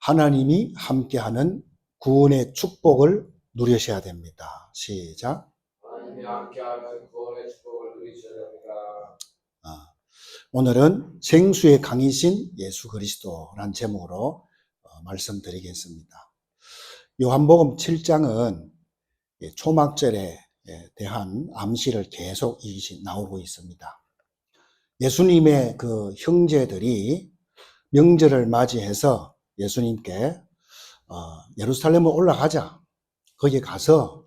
하나님이 함께하는 구원의 축복을 누리셔야 됩니다. 시작. 하나님이 함께하는 구원의 축복을 누리셔야 됩니다. 오늘은 생수의 강이신 예수 그리스도라는 제목으로 말씀드리겠습니다. 요한복음 7장은 초막절에 대한 암시를 계속 나오고 있습니다. 예수님의 그 형제들이 명절을 맞이해서 예수님께 예루살렘으로 올라가자. 거기 가서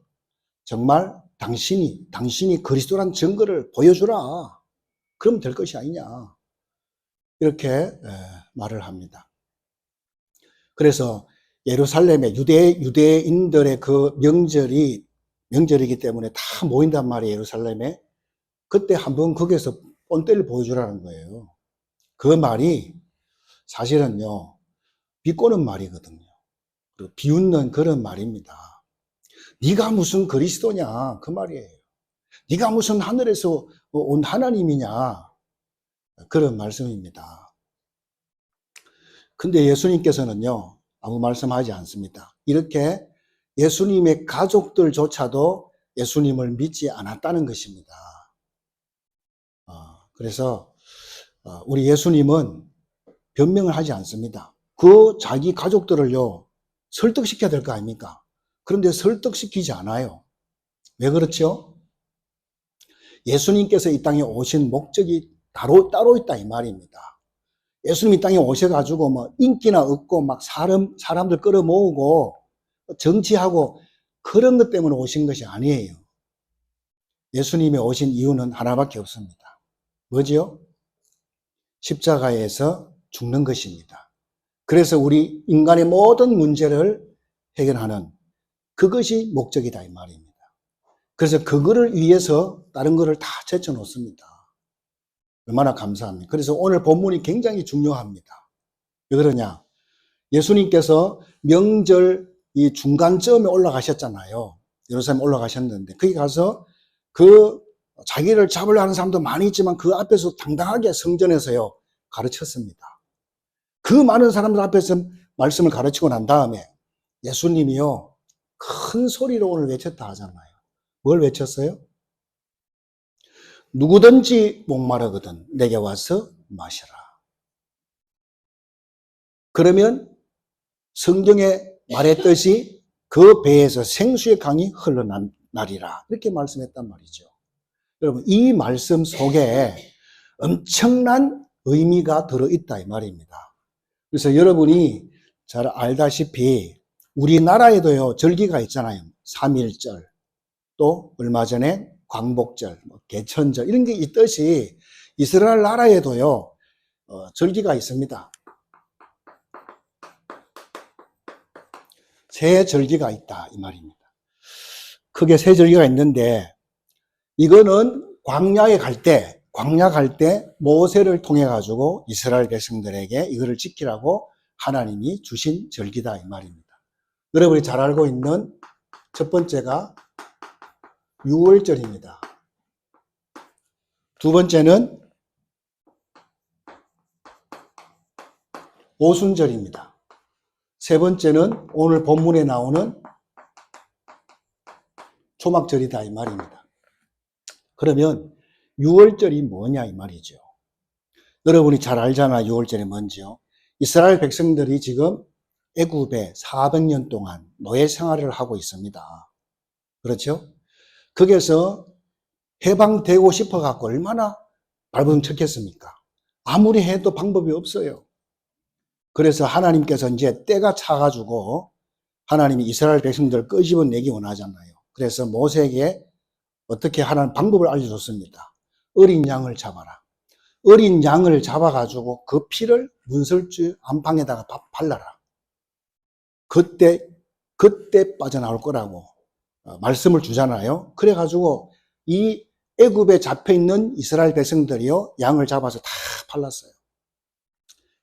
정말 당신이 그리스도란 증거를 보여주라. 그럼 될 것이 아니냐. 이렇게 말을 합니다. 그래서 예루살렘의 유대인들의 그 명절이기 때문에 다 모인단 말이에요, 예루살렘에. 그때 한번 거기에서 본때를 보여주라는 거예요. 그 말이 사실은요, 비꼬는 말이거든요. 그리고 비웃는 그런 말입니다. 네가 무슨 그리스도냐, 그 말이에요. 네가 무슨 하늘에서 온 하나님이냐, 그런 말씀입니다. 근데 예수님께서는요, 아무 말씀하지 않습니다. 이렇게 예수님의 가족들조차도 예수님을 믿지 않았다는 것입니다. 그래서 우리 예수님은 변명을 하지 않습니다. 그 자기 가족들을요, 설득시켜야 될 거 아닙니까? 그런데 설득시키지 않아요. 왜 그렇죠? 예수님께서 이 땅에 오신 목적이 따로 있다 이 말입니다. 예수님이 땅에 오셔가지고 뭐 인기나 얻고 막 사람들 끌어모으고 정치하고 그런 것 때문에 오신 것이 아니에요. 예수님이 오신 이유는 하나밖에 없습니다. 뭐지요? 십자가에서 죽는 것입니다. 그래서 우리 인간의 모든 문제를 해결하는 그것이 목적이다 이 말입니다. 그래서 그거를 위해서 다른 거를 다 제쳐놓습니다. 얼마나 감사합니까? 그래서 오늘 본문이 굉장히 중요합니다. 왜 그러냐? 예수님께서 명절 이 중간쯤에 올라가셨잖아요. 예루살렘 올라가셨는데 거기 가서 그 자기를 잡으려 하는 사람도 많이 있지만 그 앞에서 당당하게 성전에서요 가르쳤습니다. 그 많은 사람들 앞에서 말씀을 가르치고 난 다음에 예수님이요 큰 소리로 오늘 외쳤다 하잖아요. 뭘 외쳤어요? 누구든지 목마르거든 내게 와서 마시라. 그러면 성경에 말했듯이 그 배에서 생수의 강이 흘러나리라. 이렇게 말씀했단 말이죠. 여러분, 이 말씀 속에 엄청난 의미가 들어있다 이 말입니다. 그래서 여러분이 잘 알다시피 우리나라에도요 절기가 있잖아요. 3.1절, 또 얼마 전에 광복절, 개천절 이런 게 있듯이 이스라엘 나라에도요 절기가 있습니다. 세 절기가 있다 이 말입니다. 크게 세 절기가 있는데 이거는 광야 갈 때 모세를 통해 가지고 이스라엘 백성들에게 이거를 지키라고 하나님이 주신 절기다 이 말입니다. 여러분이 잘 알고 있는 첫 번째가 유월절입니다. 두 번째는 오순절입니다. 세 번째는 오늘 본문에 나오는 초막절이다 이 말입니다. 그러면 유월절이 뭐냐 이 말이죠. 여러분이 잘 알잖아. 유월절이 뭔지요. 이스라엘 백성들이 지금 애굽에 400년 동안 노예 생활을 하고 있습니다. 그렇죠? 거기에서 해방되고 싶어 갖고 얼마나 발버둥쳤겠습니까? 아무리 해도 방법이 없어요. 그래서 하나님께서 이제 때가 차가지고 하나님이 이스라엘 백성들을 끄집어내기 원하잖아요. 그래서 모세에게 어떻게 하라는 방법을 알려줬습니다. 어린 양을 잡아라. 어린 양을 잡아가지고 그 피를 문설주 안방에다가 발라라. 그때 빠져나올 거라고 말씀을 주잖아요. 그래가지고 이 애굽에 잡혀있는 이스라엘 백성들이요 양을 잡아서 다 팔랐어요.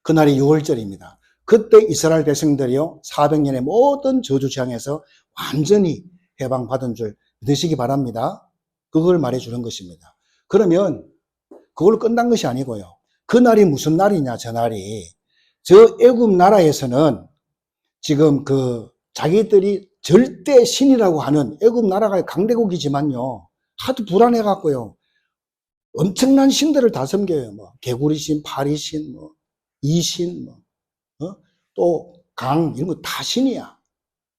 그날이 6월절입니다. 그때 이스라엘 백성들이요 400년의 모든 저주장에서 완전히 해방받은 줄 믿으시기 바랍니다. 그걸 말해주는 것입니다. 그러면 그걸로 끝난 것이 아니고요. 그날이 무슨 날이냐, 저 날이. 저 애굽 나라에서는 지금 자기들이 절대 신이라고 하는 애굽 나라가 강대국이지만요. 하도 불안해갖고요. 엄청난 신들을 다 섬겨요. 뭐, 개구리신, 파리신, 뭐, 이신, 뭐, 또 강, 이런 거 다 신이야.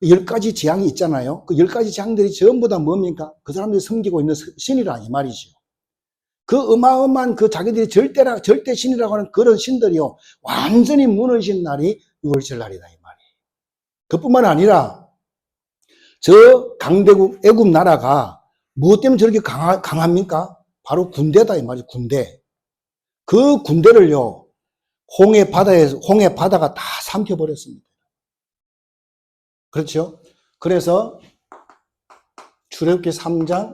10가지 재앙이 있잖아요. 그 10가지 재앙들이 전부 다 뭡니까? 그 사람들이 섬기고 있는 신이라 이 말이죠. 그 어마어마한 자기들이 절대 신이라고 하는 그런 신들이요. 완전히 무너진 날이 6월절 날이다 이 말이에요. 그뿐만 아니라 저 강대국 애굽 나라가 무엇 때문에 저렇게 강합니까? 바로 군대다 이 말이에요. 군대. 그 군대를요. 홍해 바다가 다 삼켜버렸습니다. 그렇죠? 그래서 출애굽기 3장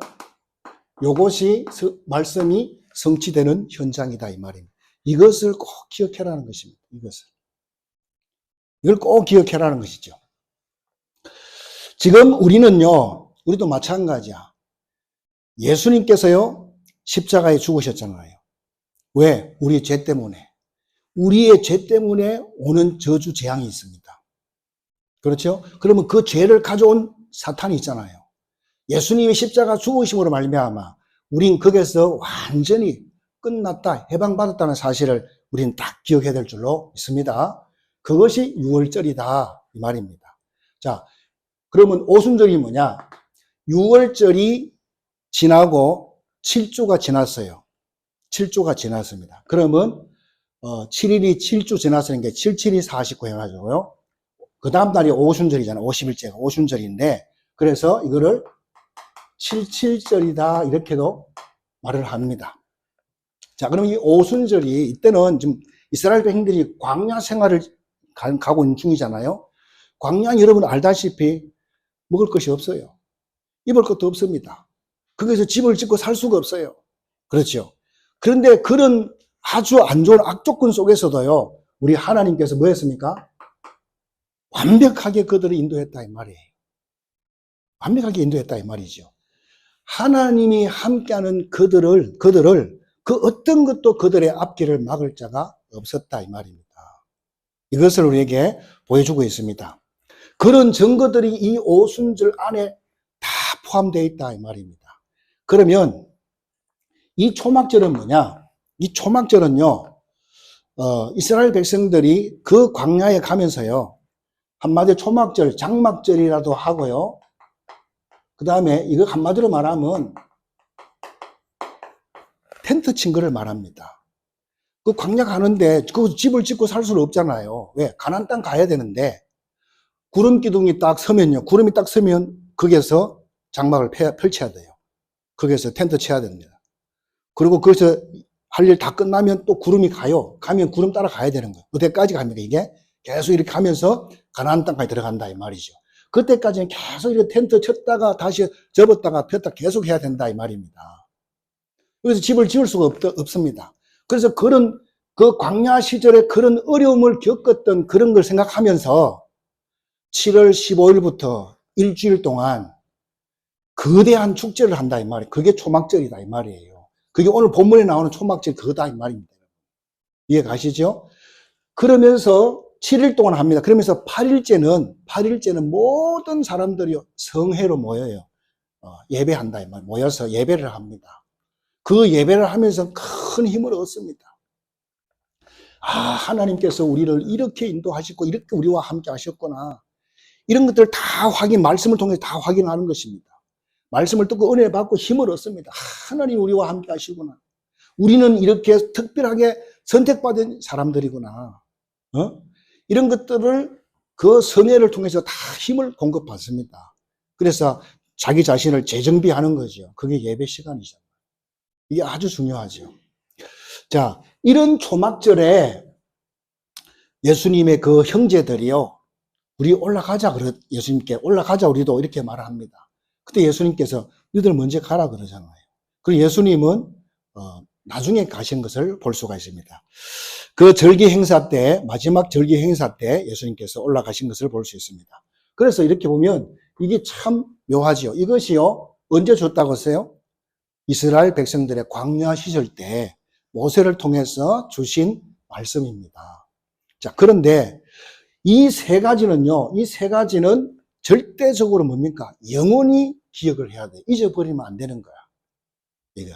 요것이 말씀이 성취되는 현장이다 이 말입니다. 이것을 꼭 기억해라는 것입니다. 이걸 꼭 기억해라는 것이죠. 지금 우리도 마찬가지야. 예수님께서요 십자가에 죽으셨잖아요. 왜? 우리의 죄 때문에. 우리의 죄 때문에 오는 저주 재앙이 있습니다. 그렇죠? 그러면 그 죄를 가져온 사탄이 있잖아요. 예수님이 십자가 죽으심으로 말미암아 우린 거기서 완전히 끝났다, 해방받았다는 사실을 우리는 딱 기억해야 될 줄로 믿습니다. 그것이 6월절이다 이 말입니다. 자, 그러면 오순절이 뭐냐? 6월절이 지나고 7주가 지났어요. 7주가 지났습니다. 그러면 7일이 7주 지났으니까 77이 49 해가지고요. 그 다음 날이 오순절이잖아요. 50일째가 오순절인데 그래서 이거를 77절이다 이렇게도 말을 합니다. 자, 그럼 이 오순절이 이때는 좀 이스라엘 백성들이 광야 생활을 가고 있는 중이잖아요. 광야 여러분 알다시피 먹을 것이 없어요. 입을 것도 없습니다. 거기서 집을 짓고 살 수가 없어요. 그렇죠. 그런데 그런 아주 안 좋은 악조건 속에서도요, 우리 하나님께서 뭐 했습니까? 완벽하게 그들을 인도했다 이 말이에요. 완벽하게 인도했다 이 말이죠. 하나님이 함께하는 그들을 그 어떤 것도 그들의 앞길을 막을 자가 없었다 이 말입니다. 이것을 우리에게 보여주고 있습니다. 그런 증거들이 이 오순절 안에 다 포함되어 있다 이 말입니다. 그러면 이 초막절은 뭐냐? 이 초막절은요, 이스라엘 백성들이 그 광야에 가면서요, 한마디로 초막절, 장막절이라도 하고요, 그 다음에 이거 한마디로 말하면 텐트 친 거를 말합니다. 그 광야 가는데 그 집을 짓고 살 수는 없잖아요. 왜? 가나안 땅 가야 되는데 구름 기둥이 딱 서면요. 구름이 딱 서면 거기에서 장막을 펼쳐야 돼요. 거기에서 텐트 쳐야 됩니다. 그리고 거기서 할 일 다 끝나면 또 구름이 가요. 가면 구름 따라 가야 되는 거예요. 그때까지 갑니까 이게? 계속 이렇게 가면서 가나안 땅까지 들어간다 이 말이죠. 그때까지는 계속 이렇게 텐트 쳤다가 다시 접었다가 폈다 계속 해야 된다 이 말입니다. 그래서 집을 지을 수가 없습니다. 그래서 그 광야 시절에 그런 어려움을 겪었던 그런 걸 생각하면서 7월 15일부터 일주일 동안 거대한 축제를 한다 이 말이에요. 그게 초막절이다 이 말이에요. 그게 오늘 본문에 나오는 초막절 그거다 이 말입니다. 이해 가시죠? 그러면서 7일 동안 합니다. 그러면서 8일째는 모든 사람들이 성회로 모여요. 예배한다 이 말. 모여서 예배를 합니다. 그 예배를 하면서 큰 힘을 얻습니다. 하나님께서 우리를 이렇게 인도하시고 이렇게 우리와 함께 하셨구나. 이런 것들을 다 말씀을 통해서 다 확인하는 것입니다. 말씀을 듣고 은혜 받고 힘을 얻습니다. 하나님 우리와 함께 하시구나. 우리는 이렇게 특별하게 선택받은 사람들이구나. 이런 것들을 그 성회를 통해서 다 힘을 공급받습니다. 그래서 자기 자신을 재정비하는 거죠. 그게 예배 시간이죠. 이게 아주 중요하죠. 자, 이런 초막절에 예수님의 그 형제들이요, 우리 예수님께 올라가자 우리도 이렇게 말합니다. 그때 예수님께서 너희들 먼저 가라 그러잖아요. 그리고 예수님은 나중에 가신 것을 볼 수가 있습니다. 그 절기 행사 때, 마지막 절기 행사 때 예수님께서 올라가신 것을 볼 수 있습니다. 그래서 이렇게 보면 이게 참 묘하지요. 이것이요, 언제 줬다고 했어요? 이스라엘 백성들의 광야 시절 때 모세를 통해서 주신 말씀입니다. 자, 그런데 이 세 가지는요, 이 세 가지는 절대적으로 뭡니까? 영원히 기억을 해야 돼. 잊어버리면 안 되는 거야. 이거.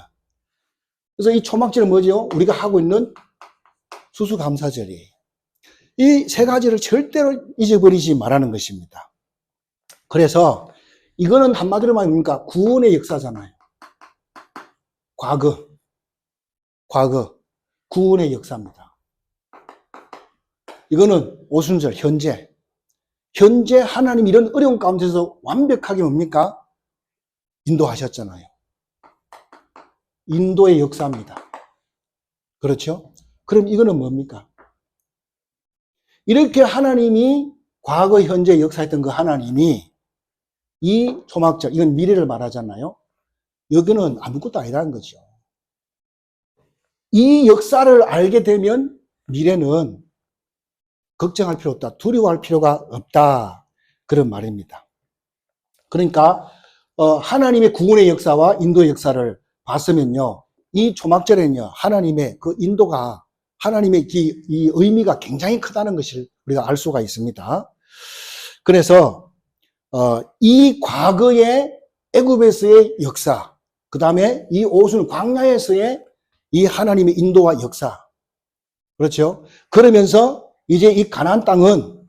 그래서 이 초막절은 뭐죠? 우리가 하고 있는 수수감사절이에요. 이 세 가지를 절대로 잊어버리지 말라는 것입니다. 그래서 이거는 한마디로 말하면 뭡니까? 구원의 역사잖아요. 과거, 구원의 역사입니다. 이거는 오순절, 현재 하나님 이런 어려운 가운데서 완벽하게 뭡니까? 인도하셨잖아요. 인도의 역사입니다. 그렇죠? 그럼 이거는 뭡니까? 이렇게 하나님이 과거, 현재 역사했던 그 하나님이 이 초막절, 이건 미래를 말하잖아요. 여기는 아무것도 아니라는 거죠. 이 역사를 알게 되면 미래는 걱정할 필요 없다. 두려워할 필요가 없다. 그런 말입니다. 그러니까 하나님의 구원의 역사와 인도의 역사를 봤으면요. 이 초막절에는요. 하나님의 그 인도가 하나님의 이 의미가 굉장히 크다는 것을 우리가 알 수가 있습니다. 그래서 이 과거의 애굽에서의 역사, 그 다음에 이 오순 광야에서의 이 하나님의 인도와 역사, 그렇죠? 그러면서 이제 이 가나안 땅은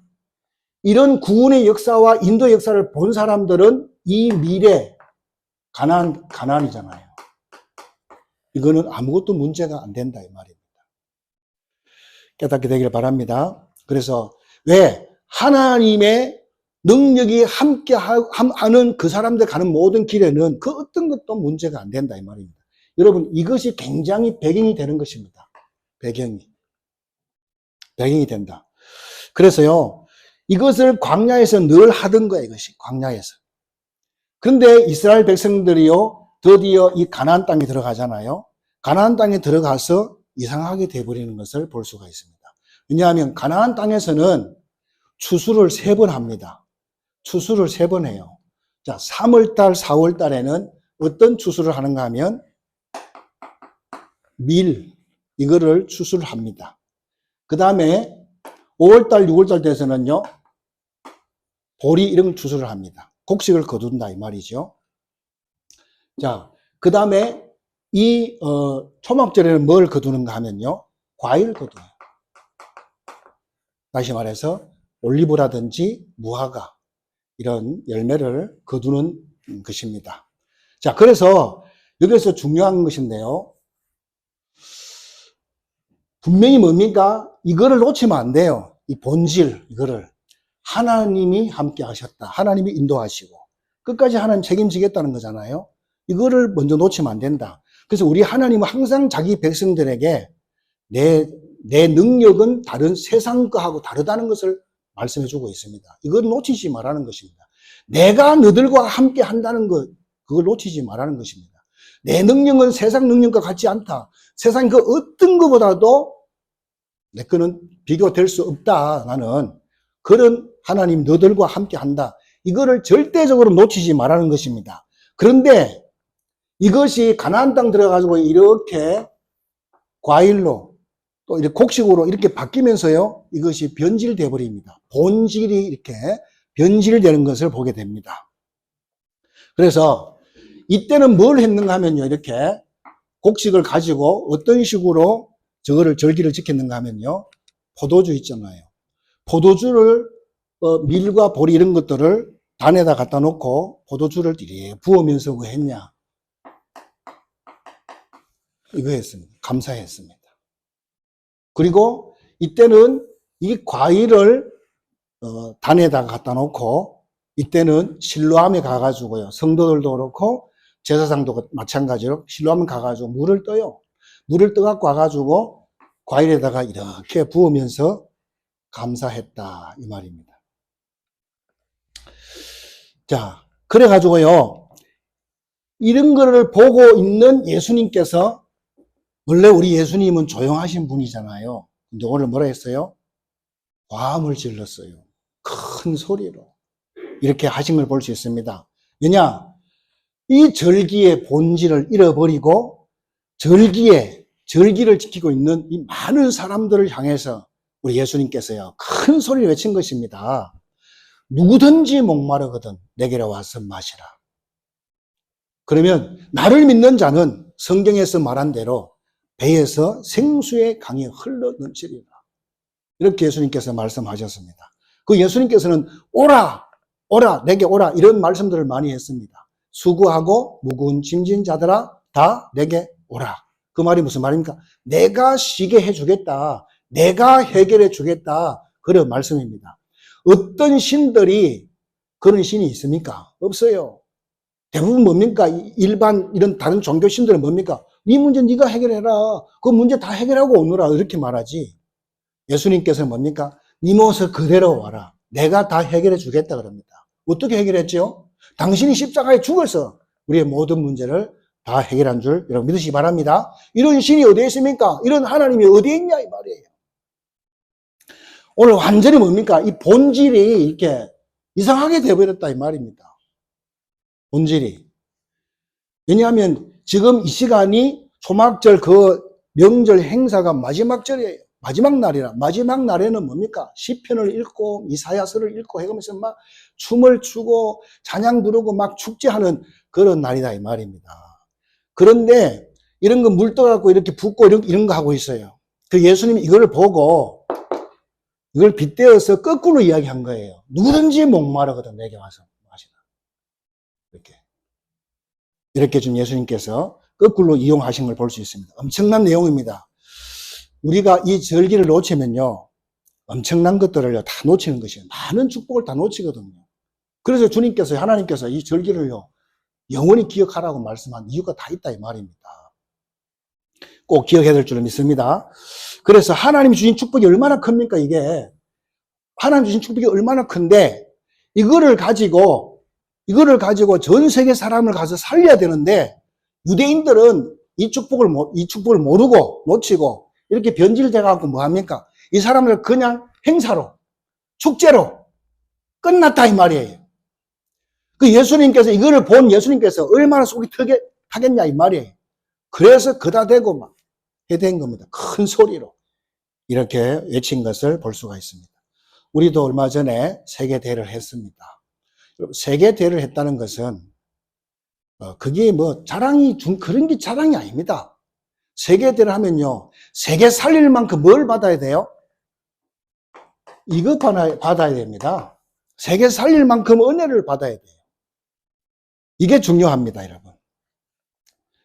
이런 구원의 역사와 인도의 역사를 본 사람들은 이 미래 가나안이잖아요. 이거는 아무것도 문제가 안 된다 이 말입니다. 깨닫게 되길 바랍니다. 그래서 왜 하나님의 능력이 함께 하는 그 사람들 가는 모든 길에는 그 어떤 것도 문제가 안 된다 이 말입니다. 여러분 이것이 굉장히 배경이 되는 것입니다. 배경이 된다. 그래서요 이것을 광야에서 늘 하던 거예요. 이것이 광야에서. 그런데 이스라엘 백성들이요 드디어 이 가나안 땅에 들어가잖아요. 가나안 땅에 들어가서 이상하게 돼버리는 것을 볼 수가 있습니다. 왜냐하면 가나안 땅에서는 추수를 3번 합니다. 추수를 3번 해요. 자, 3월달, 4월달에는 어떤 추수를 하는가 하면 밀, 이거를 추수를 합니다. 그 다음에 5월달, 6월달 돼서는요 보리 이런 추수를 합니다. 곡식을 거둔다 이 말이죠. 자, 그 다음에 이 초막절에는 뭘 거두는가 하면요 과일을 거둬요. 다시 말해서 올리브라든지 무화과 이런 열매를 거두는 것입니다. 자, 그래서 여기서 중요한 것인데요. 분명히 뭡니까? 이거를 놓치면 안 돼요. 이 본질, 이거를. 하나님이 함께 하셨다. 하나님이 인도하시고. 끝까지 하나님 책임지겠다는 거잖아요. 이거를 먼저 놓치면 안 된다. 그래서 우리 하나님은 항상 자기 백성들에게 내 능력은 다른 세상 거하고 다르다는 것을 말씀해 주고 있습니다. 이걸 놓치지 말라는 것입니다. 내가 너들과 함께 한다는 것, 그걸 놓치지 말라는 것입니다. 내 능력은 세상 능력과 같지 않다. 세상 그 어떤 것보다도 내 거는 비교될 수 없다. 나는 그런 하나님 너들과 함께 한다. 이거를 절대적으로 놓치지 말라는 것입니다. 그런데 이것이 가나안 땅 들어가지고 이렇게 과일로 또 이렇게 곡식으로 이렇게 바뀌면서요, 이것이 변질되어 버립니다. 본질이 이렇게 변질되는 것을 보게 됩니다. 그래서 이때는 뭘 했는가 하면요, 이렇게 곡식을 가지고 어떤 식으로 저거를 절기를 지켰는가 하면요, 포도주 있잖아요. 포도주를 밀과 보리 이런 것들을 단에다 갖다 놓고 포도주를 이렇게 부으면서 뭐 했냐? 이거 했습니다. 감사했습니다. 그리고 이때는 이 과일을 단에다가 갖다 놓고 이때는 실로암에 가가지고요. 성도들도 그렇고 제사장도 마찬가지로 실로암에 가가지고 물을 떠요. 물을 떠갖고 와가지고 과일에다가 이렇게 부으면서 감사했다 이 말입니다. 자, 그래가지고요. 이런 거를 보고 있는 예수님께서 원래 우리 예수님은 조용하신 분이잖아요. 근데 오늘 뭐라 했어요? 화음을 질렀어요. 큰 소리로. 이렇게 하신 걸 볼 수 있습니다. 왜냐? 이 절기의 본질을 잃어버리고 절기를 지키고 있는 이 많은 사람들을 향해서 우리 예수님께서요, 큰 소리를 외친 것입니다. 누구든지 목마르거든 내게로 와서 마시라. 그러면 나를 믿는 자는 성경에서 말한 대로 배에서 생수의 강이 흘러 넘치리라. 이렇게 예수님께서 말씀하셨습니다. 그 예수님께서는 오라, 오라, 내게 오라 이런 말씀들을 많이 했습니다. 수고하고 무거운 짐진 자들아 다 내게 오라. 그 말이 무슨 말입니까? 내가 쉬게 해주겠다. 내가 해결해 주겠다. 그런 말씀입니다. 어떤 신들이 그런 신이 있습니까? 없어요. 대부분 뭡니까? 일반 이런 다른 종교 신들은 뭡니까? 네 문제 네가 해결해라. 그 문제 다 해결하고 오너라. 이렇게 말하지. 예수님께서는 뭡니까? 네 모습 그대로 와라. 내가 다 해결해 주겠다 그럽니다. 어떻게 해결했죠? 당신이 십자가에 죽어서 우리의 모든 문제를 다 해결한 줄 여러분 믿으시기 바랍니다. 이런 신이 어디에 있습니까? 이런 하나님이 어디에 있냐 이 말이에요. 오늘 완전히 뭡니까? 이 본질이 이렇게 이상하게 되어버렸다 이 말입니다. 본질이. 왜냐하면 지금 이 시간이 초막절 그 명절 행사가 마지막 절이에요. 마지막 날이라. 마지막 날에는 뭡니까? 시편을 읽고 이사야서를 읽고 해가면서 막 춤을 추고 찬양 부르고 막 축제하는 그런 날이다 이 말입니다. 그런데 이런 거 물 떠갖고 이렇게 붓고 이런 거 하고 있어요. 그 예수님이 이걸 보고 이걸 빗대어서 거꾸로 이야기한 거예요. 누구든지 목마르거든 내게 와서 마시라. 이렇게 좀 예수님께서 거꾸로 이용하신 걸 볼 수 있습니다. 엄청난 내용입니다. 우리가 이 절기를 놓치면요, 엄청난 것들을 다 놓치는 것이에요. 많은 축복을 다 놓치거든요. 그래서 주님께서, 하나님께서 이 절기를요, 영원히 기억하라고 말씀한 이유가 다 있다 이 말입니다. 꼭 기억해야 될 줄 믿습니다. 그래서 하나님이 주신 축복이 얼마나 큽니까 이게. 하나님 주신 축복이 얼마나 큰데 이거를 가지고 전 세계 사람을 가서 살려야 되는데 유대인들은 이 축복을 모르고 놓치고 이렇게 변질돼 갖고 뭐 합니까? 이 사람을 그냥 행사로, 축제로 끝났다 이 말이에요. 그 예수님께서 이거를 본 예수님께서 얼마나 속이 타겠냐 이 말이에요. 그래서 그다 대고 막 해댄 겁니다. 큰 소리로 이렇게 외친 것을 볼 수가 있습니다. 우리도 얼마 전에 세계대회를 했습니다. 세계대회를 했다는 것은 그게 뭐 그런 게 자랑이 아닙니다. 세계대회를 하면요, 세계 살릴 만큼 뭘 받아야 돼요? 이거 받아야 됩니다. 세계 살릴 만큼 은혜를 받아야 돼요. 이게 중요합니다, 여러분.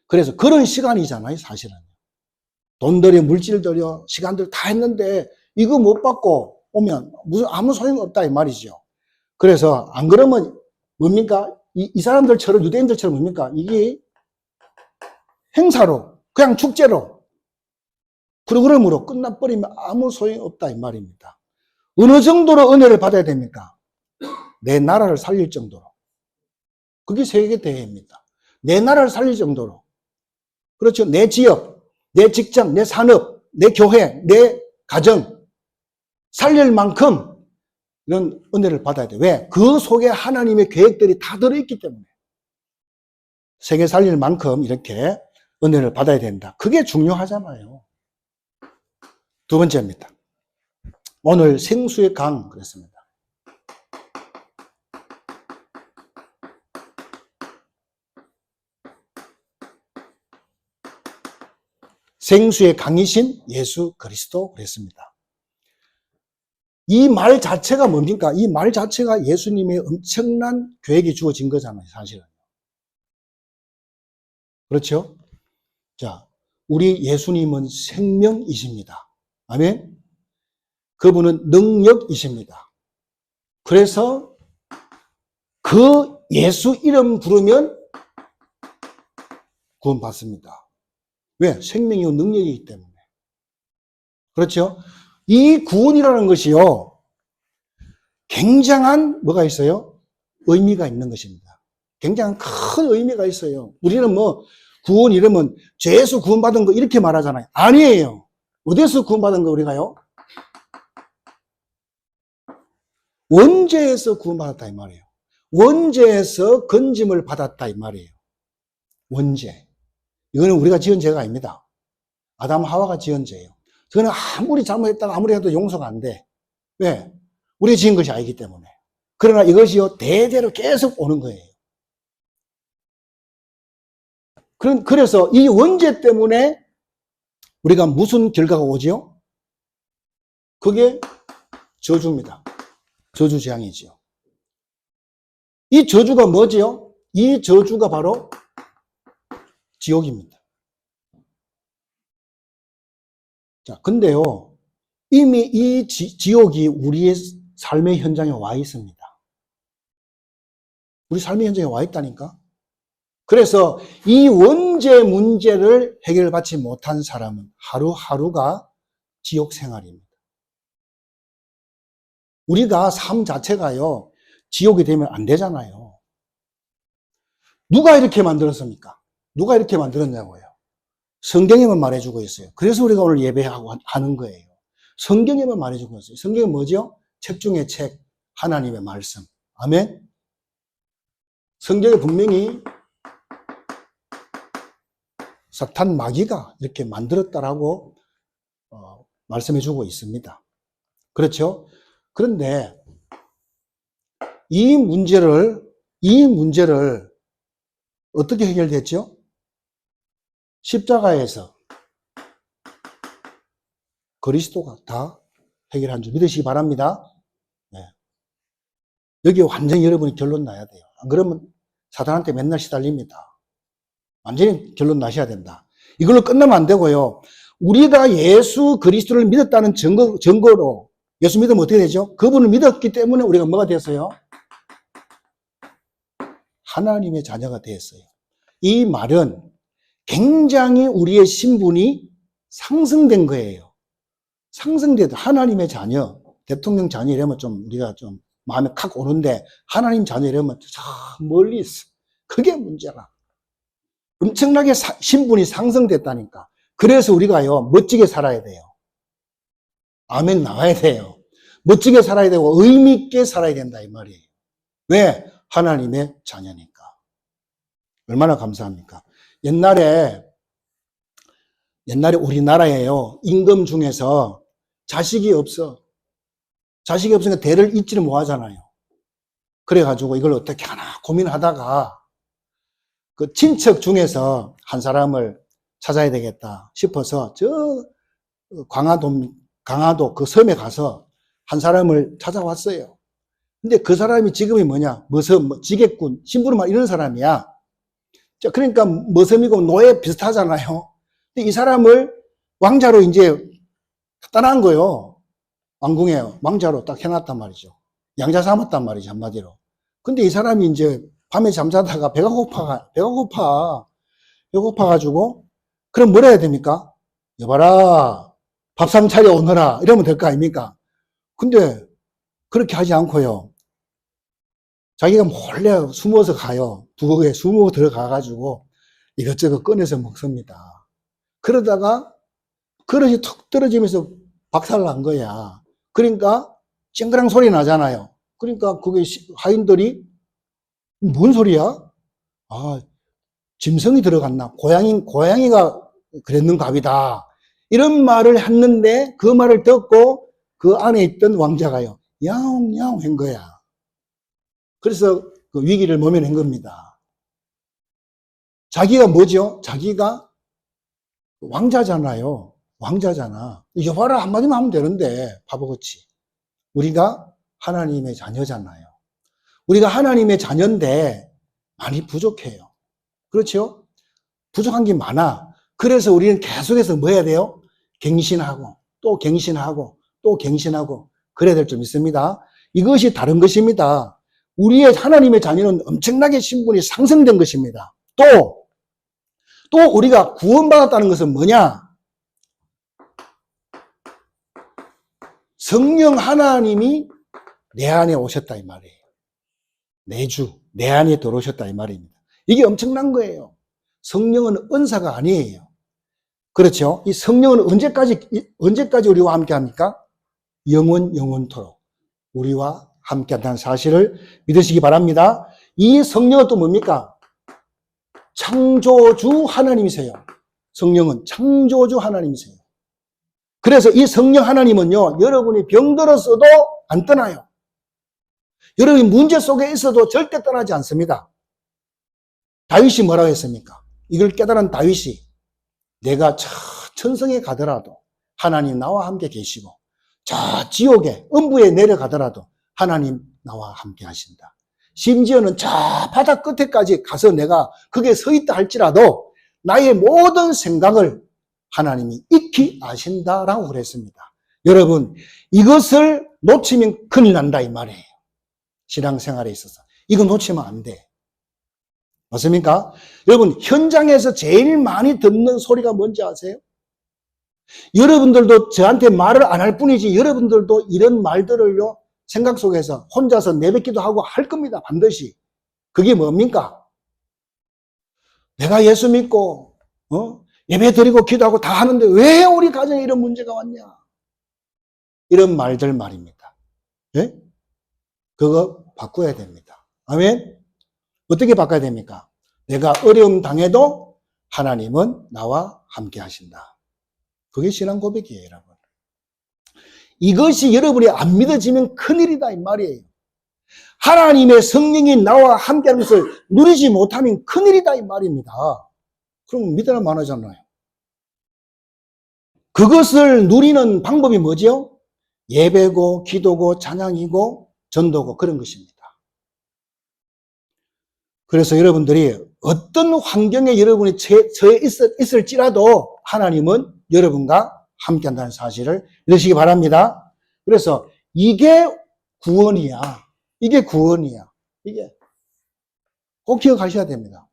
그래서 그런 시간이잖아요, 사실은. 돈 들여, 물질 들여, 시간들 다 했는데 이거 못 받고 오면 아무 소용없다 이 말이죠. 그래서 안 그러면 뭡니까? 이 사람들처럼, 유대인들처럼 뭡니까? 이게 행사로, 그냥 축제로, 프로그램으로 끝나버리면 아무 소용없다 이 말입니다. 어느 정도로 은혜를 받아야 됩니까? 내 나라를 살릴 정도로. 그게 세계대회입니다. 내 나라를 살릴 정도로. 그렇죠. 내 지역, 내 직장, 내 산업, 내 교회, 내 가정 살릴 만큼 이런 은혜를 받아야 돼. 왜? 그 속에 하나님의 계획들이 다 들어있기 때문에. 세계 살릴 만큼 이렇게 은혜를 받아야 된다. 그게 중요하잖아요. 두 번째입니다. 오늘 생수의 강 그랬습니다. 생수의 강이신 예수 그리스도 그랬습니다. 이 말 자체가 뭡니까? 이 말 자체가 예수님의 엄청난 계획이 주어진 거잖아요, 사실은. 그렇죠? 자, 우리 예수님은 생명이십니다. 아멘? 그분은 능력이십니다. 그래서 그 예수 이름 부르면 구원받습니다. 왜? 생명이고 능력이기 때문에. 그렇죠? 이 구원이라는 것이요, 굉장한 뭐가 있어요? 의미가 있는 것입니다. 굉장한 큰 의미가 있어요. 우리는 뭐 구원 이러면 죄에서 구원받은 거 이렇게 말하잖아요. 아니에요. 어디서 구원받은 거 우리가요? 원죄에서 구원받았다 이 말이에요. 원죄에서 건짐을 받았다 이 말이에요. 원죄. 이거는 우리가 지은 죄가 아닙니다. 아담 하와가 지은 죄예요. 그거는 아무리 잘못했다가 아무리 해도 용서가 안 돼. 왜? 우리가 지은 것이 아니기 때문에. 그러나 이것이요, 대대로 계속 오는 거예요. 그래서 이 원죄 때문에 우리가 무슨 결과가 오지요? 그게 저주입니다. 저주 재앙이지요. 이 저주가 뭐지요? 이 저주가 바로 지옥입니다. 자, 근데요, 이미 이 지옥이 우리의 삶의 현장에 와 있습니다. 우리 삶의 현장에 와 있다니까? 그래서 이 원죄 문제를 해결받지 못한 사람은 하루하루가 지옥 생활입니다. 우리가 삶 자체가요, 지옥이 되면 안 되잖아요. 누가 이렇게 만들었습니까? 누가 이렇게 만들었냐고요. 성경에만 말해주고 있어요. 그래서 우리가 오늘 예배하고 하는 거예요. 성경에만 말해주고 있어요. 성경은 뭐죠? 책 중에 책, 하나님의 말씀. 아멘? 성경에 분명히 사탄 마귀가 이렇게 만들었다라고 말씀해주고 있습니다. 그렇죠? 그런데 이 문제를 어떻게 해결됐죠? 십자가에서 그리스도가 다 해결한 줄 믿으시기 바랍니다. 네. 여기 완전히 여러분이 결론 나야 돼요. 안 그러면 사탄한테 맨날 시달립니다. 완전히 결론 나셔야 된다. 이걸로 끝나면 안 되고요. 우리가 예수 그리스도를 믿었다는 증거로 예수 믿으면 어떻게 되죠? 그분을 믿었기 때문에 우리가 뭐가 됐어요? 하나님의 자녀가 되었어요. 이 말은 굉장히 우리의 신분이 상승된 거예요. 상승된 하나님의 자녀, 대통령 자녀 이러면 좀 우리가 좀 마음에 칵 오는데 하나님 자녀 이러면 저 멀리 있어. 그게 문제라. 엄청나게 신분이 상승됐다니까. 그래서 우리가요, 멋지게 살아야 돼요. 아멘 나와야 돼요. 멋지게 살아야 되고 의미있게 살아야 된다 이 말이에요. 왜? 하나님의 자녀니까. 얼마나 감사합니까? 옛날에 우리나라에요, 임금 중에서 자식이 없으니까 대를 잇지를 못하잖아요. 그래가지고 이걸 어떻게 하나 고민하다가 그 친척 중에서 한 사람을 찾아야 되겠다 싶어서 저 강화도 그 섬에 가서 한 사람을 찾아왔어요. 근데 그 사람이 직업이 뭐냐? 지객군, 심부름할 이런 사람이야. 그러니까 머섬이고 노예 비슷하잖아요. 근데 이 사람을 왕자로 이제 떠난 거예요. 왕궁에 왕자로 딱 해놨단 말이죠. 양자 삼았단 말이죠, 한마디로. 근데 이 사람이 이제 밤에 잠자다가 배가 고파가지고, 그럼 뭐라 해야 됩니까? 여봐라, 밥상 차려 오너라. 이러면 될 거 아닙니까? 근데 그렇게 하지 않고요. 자기가 몰래 숨어서 가요. 부엌에 숨어 들어가가지고 이것저것 꺼내서 먹습니다. 그러다가 그릇이 툭 떨어지면서 박살난 거야. 그러니까 쨍그랑 소리 나잖아요. 그러니까 그게 하인들이 뭔 소리야? 아, 짐승이 들어갔나? 고양이가 그랬는 갑이다. 이런 말을 했는데 그 말을 듣고 그 안에 있던 왕자가요, 야옹야옹 한 거야. 그래서 그 위기를 모면한 겁니다. 자기가 뭐죠? 자기가 왕자잖아요. 왕자잖아. 여봐라 한마디만 하면 되는데 바보같이. 우리가 하나님의 자녀잖아요. 우리가 하나님의 자녀인데 많이 부족해요. 그렇죠? 부족한 게 많아. 그래서 우리는 계속해서 뭐 해야 돼요? 갱신하고 또 갱신하고 또 갱신하고 그래야 될 점 있습니다. 이것이 다른 것입니다. 우리의 하나님의 자녀는 엄청나게 신분이 상승된 것입니다. 또 우리가 구원받았다는 것은 뭐냐? 성령 하나님이 내 안에 오셨다 이 말이에요. 내 안에 들어오셨다 이 말입니다. 이게 엄청난 거예요. 성령은 은사가 아니에요. 그렇죠? 이 성령은 언제까지 우리와 함께 합니까? 영원토록 우리와 함께 한다는 사실을 믿으시기 바랍니다. 이 성령은 또 뭡니까? 창조주 하나님이세요. 성령은 창조주 하나님이세요. 그래서 이 성령 하나님은요, 여러분이 병들었어도 안 떠나요. 여러분이 문제 속에 있어도 절대 떠나지 않습니다. 다윗이 뭐라고 했습니까? 이걸 깨달은 다윗이 내가 저 천성에 가더라도 하나님 나와 함께 계시고 저 지옥에 음부에 내려가더라도 하나님 나와 함께 하신다. 심지어는 저 바다 끝에까지 가서 내가 거기에 서 있다 할지라도 나의 모든 생각을 하나님이 익히 아신다라고 그랬습니다. 여러분, 이것을 놓치면 큰일 난다 이 말이에요. 신앙생활에 있어서. 이거 놓치면 안 돼. 맞습니까? 여러분, 현장에서 제일 많이 듣는 소리가 뭔지 아세요? 여러분들도 저한테 말을 안 할 뿐이지 여러분들도 이런 말들을요, 생각 속에서 혼자서 내뱉기도 하고 할 겁니다. 반드시. 그게 뭡니까? 내가 예수 믿고 예배 드리고 기도하고 다 하는데 왜 우리 가정에 이런 문제가 왔냐? 이런 말들 말입니다. 예? 그거 바꿔야 됩니다. 아멘? 어떻게 바꿔야 됩니까? 내가 어려움 당해도 하나님은 나와 함께 하신다. 그게 신앙 고백이에요, 여러분. 이것이 여러분이 안 믿어지면 큰일이다 이 말이에요. 하나님의 성령이 나와 함께하는 것을 누리지 못하면 큰일이다 이 말입니다. 그럼 믿으라면 안 하잖아요. 그것을 누리는 방법이 뭐죠? 예배고 기도고 찬양이고 전도고 그런 것입니다. 그래서 여러분들이 어떤 환경에 여러분이 처해 있을지라도 하나님은 여러분과 함께한다는 사실을 믿으시기 바랍니다. 그래서 이게 구원이야. 이게 구원이야. 이게 꼭 기억하셔야 됩니다.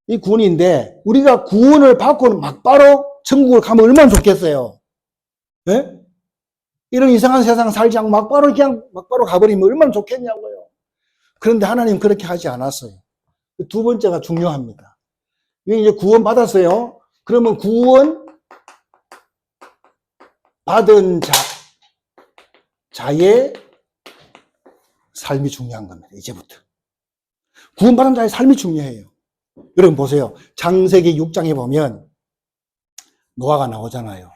이 구원인데 우리가 구원을 받고는 막바로 천국을 가면 얼마나 좋겠어요. 네? 이런 이상한 세상 살지 않고 막바로 가버리면 얼마나 좋겠냐고요. 그런데 하나님 그렇게 하지 않았어요. 두 번째가 중요합니다. 이제 구원 받았어요. 그러면 구원 받은 자의 삶이 중요한 겁니다. 이제부터. 구원 받은 자의 삶이 중요해요. 여러분 보세요. 창세기 6장에 보면 노아가 나오잖아요.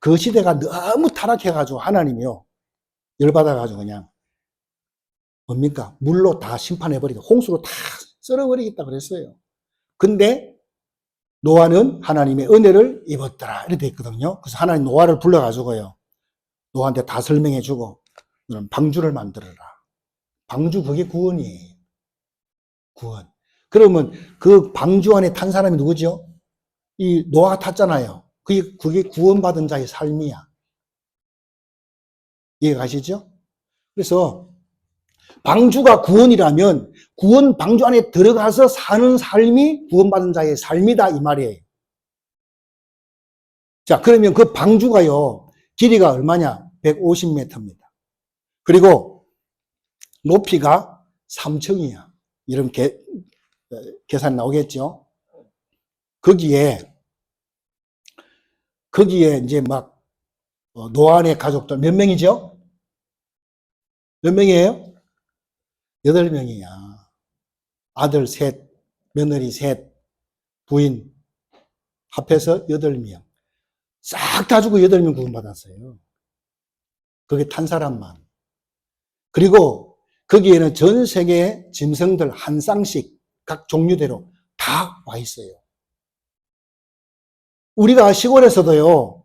그 시대가 너무 타락해가지고 하나님이요. 열받아가지고 그냥 뭡니까? 물로 다 심판해버리고 홍수로 다 썰어버리겠다 그랬어요. 근데 노아는 하나님의 은혜를 입었더라 이렇게 돼 있거든요. 그래서 하나님 노아를 불러가지고요. 노아한테 다 설명해주고 너는 방주를 만들어라. 방주 그게 구원이에요. 구원. 그러면 그 방주 안에 탄 사람이 누구죠? 이 노아가 탔잖아요. 그게 구원받은 자의 삶이야. 이해가 가시죠? 그래서 방주가 구원이라면 구원 방주 안에 들어가서 사는 삶이 구원받은 자의 삶이다 이 말이에요. 자, 그러면 그 방주가요 길이가 얼마냐? 150m입니다. 그리고 높이가 3층이야. 이런 계산 나오겠죠? 거기에 이제 막 노아의 가족들 몇 명이죠? 몇 명이에요? 8명이야. 아들 셋, 며느리 셋, 부인 합해서 8명. 싹 다 주고 8명 구원받았어요. 거기 탄 사람만. 그리고 거기에는 전 세계의 짐승들 한 쌍씩 각 종류대로 다 와 있어요. 우리가 시골에서도요,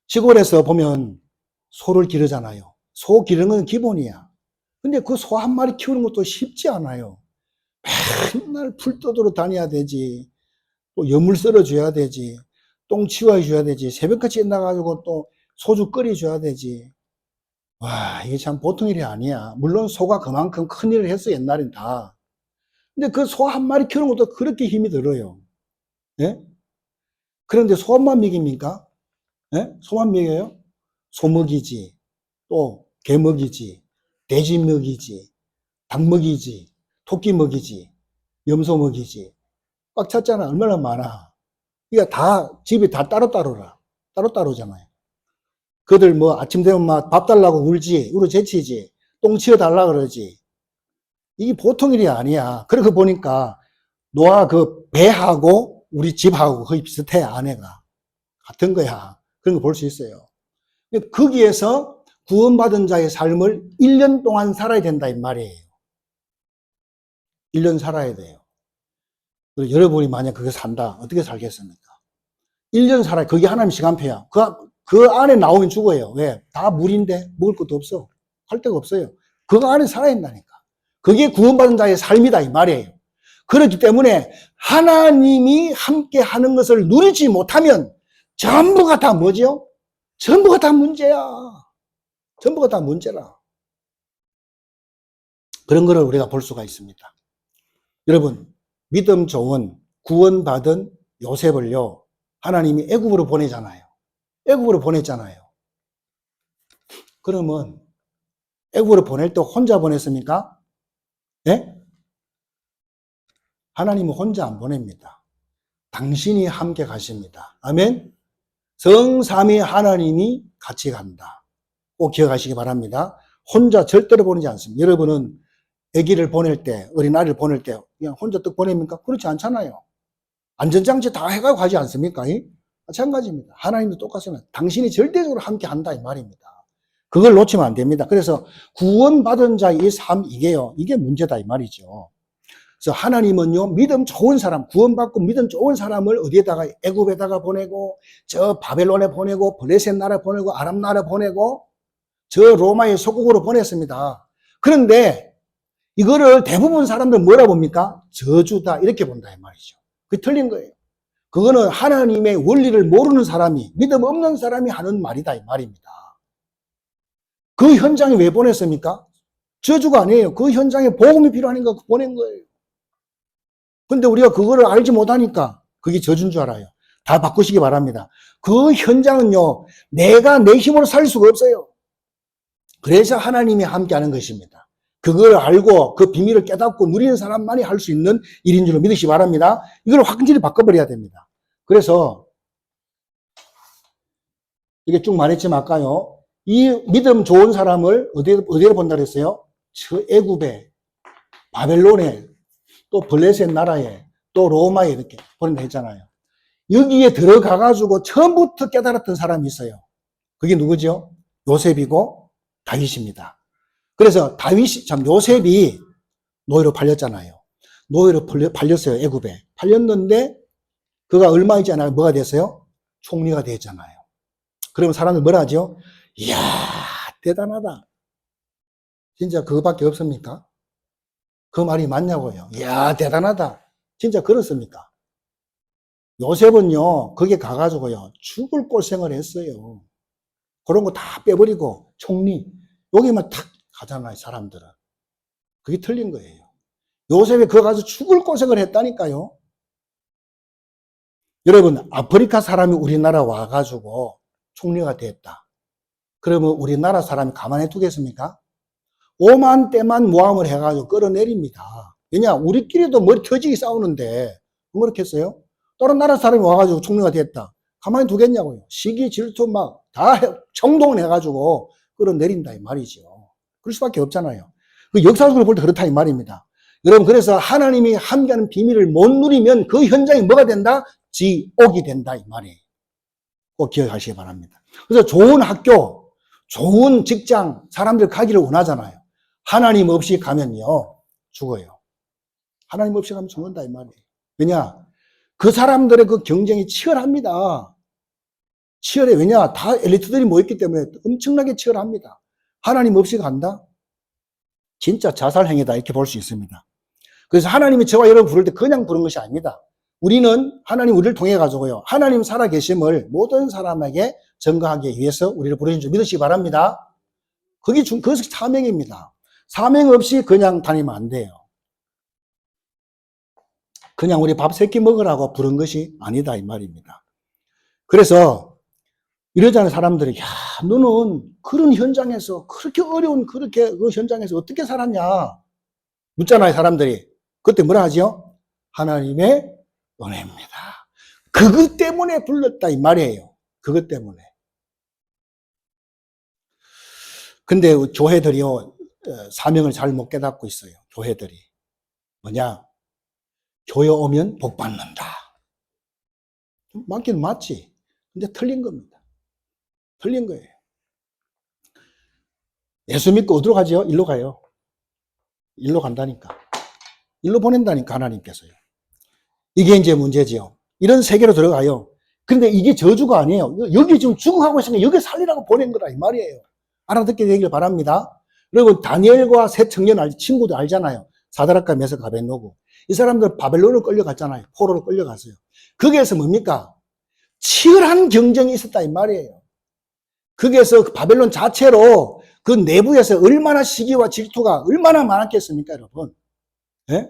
시골에서 보면 소를 기르잖아요. 소 기르는 건 기본이야. 근데 그 소 한 마리 키우는 것도 쉽지 않아요. 맨날 풀 뜯으러 다녀야 되지. 또 여물 썰어줘야 되지. 똥 치워줘야 되지. 새벽같이 나가지고 또 소주 끓여줘야 되지. 와, 이게 참 보통 일이 아니야. 물론 소가 그만큼 큰 일을 했어, 옛날엔 다. 근데 그 소 한 마리 키우는 것도 그렇게 힘이 들어요. 예? 그런데 소만 먹입니까? 예? 소만 먹여요? 소 먹이지. 또 개 먹이지. 돼지 먹이지. 닭 먹이지. 토끼 먹이지. 염소 먹이지. 꽉 찼잖아. 얼마나 많아. 그러니까 다 집이 다 따로따로라. 따로따로잖아요. 그들 뭐 아침 되면 막 밥 달라고 울지. 우르제치지. 똥 치워 달라 그러지. 이게 보통 일이 아니야. 그러고 보니까 노아 그 배하고 우리 집하고 거의 비슷해. 아내가 같은 거야. 그런 거 볼 수 있어요. 거기에서 구원받은 자의 삶을 1년 동안 살아야 된다 이 말이에요. 1년 살아야 돼요. 여러분이 만약 그거 산다, 어떻게 살겠습니까? 1년 살아야, 그게 하나님 시간표야. 그 안에 나오면 죽어요. 왜? 다 물인데, 먹을 것도 없어. 할 데가 없어요. 그 안에 살아야 된다니까. 그게 구원받은 자의 삶이다, 이 말이에요. 그렇기 때문에 하나님이 함께 하는 것을 누리지 못하면 전부가 다 뭐지요? 전부가 다 문제야. 전부가 다 문제라. 그런 거를 우리가 볼 수가 있습니다. 여러분, 믿음 좋은 구원받은 요셉을요, 하나님이 애굽으로 보내잖아요. 애굽으로 보냈잖아요. 그러면 애굽으로 보낼 때 혼자 보냈습니까? 네? 하나님은 혼자 안 보냅니다. 당신이 함께 가십니다. 아멘? 성삼위 하나님이 같이 간다. 꼭 기억하시기 바랍니다. 혼자 절대로 보내지 않습니다. 여러분은 아기를 보낼 때, 어린아이를 보낼 때 그냥 혼자 뚝 보냅니까? 그렇지 않잖아요. 안전장치 다 해가고 가지 않습니까? 마찬가지입니다. 하나님도 똑같습니다. 당신이 절대적으로 함께 한다 이 말입니다. 그걸 놓치면 안 됩니다. 그래서 구원받은 자의 삶, 이게 문제다 이 말이죠. 그래서 하나님은요, 믿음 좋은 사람, 구원받고 믿음 좋은 사람을 어디에다가, 애굽에다가 보내고, 저 바벨론에 보내고, 블레셋 나라 보내고, 아람 나라 보내고, 저 로마의 속국으로 보냈습니다. 그런데 이거를 대부분 사람들 뭐라 봅니까? 저주다 이렇게 본다 이 말이죠. 그게 틀린 거예요. 그거는 하나님의 원리를 모르는 사람이, 믿음 없는 사람이 하는 말이다 이 말입니다. 그 현장에 왜 보냈습니까? 저주가 아니에요. 그 현장에 복음이 필요하니까 보낸 거예요. 근데 우리가 그거를 알지 못하니까 그게 저주인 줄 알아요. 다 바꾸시기 바랍니다. 그 현장은요, 내가 내 힘으로 살 수가 없어요. 그래서 하나님이 함께하는 것입니다. 그걸 알고 그 비밀을 깨닫고 누리는 사람만이 할 수 있는 일인 줄 믿으시기 바랍니다. 이걸 확실히 바꿔버려야 됩니다. 그래서 이게 쭉 말했지만 아까요, 이 믿음 좋은 사람을 어디로 본다 그랬어요? 저 애굽에, 바벨론에, 또 블레셋 나라에, 또 로마에 이렇게 보낸다 했잖아요. 여기에 들어가가지고 처음부터 깨달았던 사람이 있어요. 그게 누구죠? 요셉이고 다윗입니다. 그래서 요셉이 노예로 팔렸잖아요. 노예로 팔렸어요, 애굽에. 팔렸는데, 그가 얼마 있지 않아요? 뭐가 됐어요? 총리가 됐잖아요. 그러면 사람들 뭐라 하죠? 이야, 대단하다. 진짜 그거밖에 없습니까? 그 말이 맞냐고요. 이야, 대단하다. 진짜 그렇습니까? 요셉은요, 거기에 가가지고요, 죽을 꼴생을 했어요. 그런 거 다 빼버리고, 총리, 여기만 탁 가잖아요, 사람들은. 그게 틀린 거예요. 요셉이 거기 가서 죽을 꼴생을 했다니까요. 여러분, 아프리카 사람이 우리나라 와가지고 총리가 됐다. 그러면 우리나라 사람이 가만히 두겠습니까? 오만 때만 모함을 해가지고 끌어내립니다. 왜냐, 우리끼리도 머리 터지게 싸우는데, 그렇겠어요? 다른 나라 사람이 와가지고 총리가 됐다. 가만히 두겠냐고요. 시기, 질투 막 다 총동원 해가지고 끌어내린다 이 말이죠. 그럴 수밖에 없잖아요. 그 역사적으로 볼 때 그렇다 이 말입니다. 여러분, 그래서 하나님이 함께하는 비밀을 못 누리면 그 현장이 뭐가 된다? 지옥이 된다 이 말이에요. 꼭 기억하시기 바랍니다. 그래서 좋은 학교, 좋은 직장, 사람들 가기를 원하잖아요. 하나님 없이 가면요, 죽어요. 하나님 없이 가면 죽는다 이 말이에요. 왜냐? 그 사람들의 그 경쟁이 치열합니다. 치열해. 왜냐? 다 엘리트들이 모였기 때문에 엄청나게 치열합니다. 하나님 없이 간다? 진짜 자살행위다 이렇게 볼 수 있습니다. 그래서 하나님이 저와 여러분 부를 때 그냥 부른 것이 아닙니다. 우리는 하나님 우리를 통해 가지고요, 하나님 살아계심을 모든 사람에게 증거하기 위해서 우리를 부르신 줄 믿으시기 바랍니다. 그것이 사명입니다. 사명 없이 그냥 다니면 안 돼요. 그냥 우리 밥 3끼 먹으라고 부른 것이 아니다 이 말입니다. 그래서 이러잖아요, 사람들이. 야, 너는 그런 현장에서 그렇게 어려운 그 현장에서 어떻게 살았냐 묻잖아요, 사람들이. 그때 뭐라 하지요? 하나님의 은혜입니다. 그것 때문에 불렀다 이 말이에요. 그것 때문에. 근데 교회들이요, 사명을 잘 못 깨닫고 있어요. 교회들이. 뭐냐? 교회 오면 복 받는다. 맞긴 맞지. 근데 틀린 겁니다. 틀린 거예요. 예수 믿고 어디로 가죠? 일로 가요. 일로 간다니까. 일로 보낸다니까, 하나님께서요. 이게 이제 문제지요. 이런 세계로 들어가요. 근데 이게 저주가 아니에요. 여기 지금 죽어가고 있으니까 여기 살리라고 보낸 거라 이 말이에요. 알아듣게 되길 바랍니다. 여러분, 다니엘과 세 청년 친구도 알잖아요. 사드락과 메삭과 아벳노고. 이 사람들 바벨론으로 끌려갔잖아요. 포로로 끌려갔어요. 거기에서 뭡니까? 치열한 경쟁이 있었다 이 말이에요. 거기에서 그 바벨론 자체로 그 내부에서 얼마나 시기와 질투가 얼마나 많았겠습니까, 여러분? 예?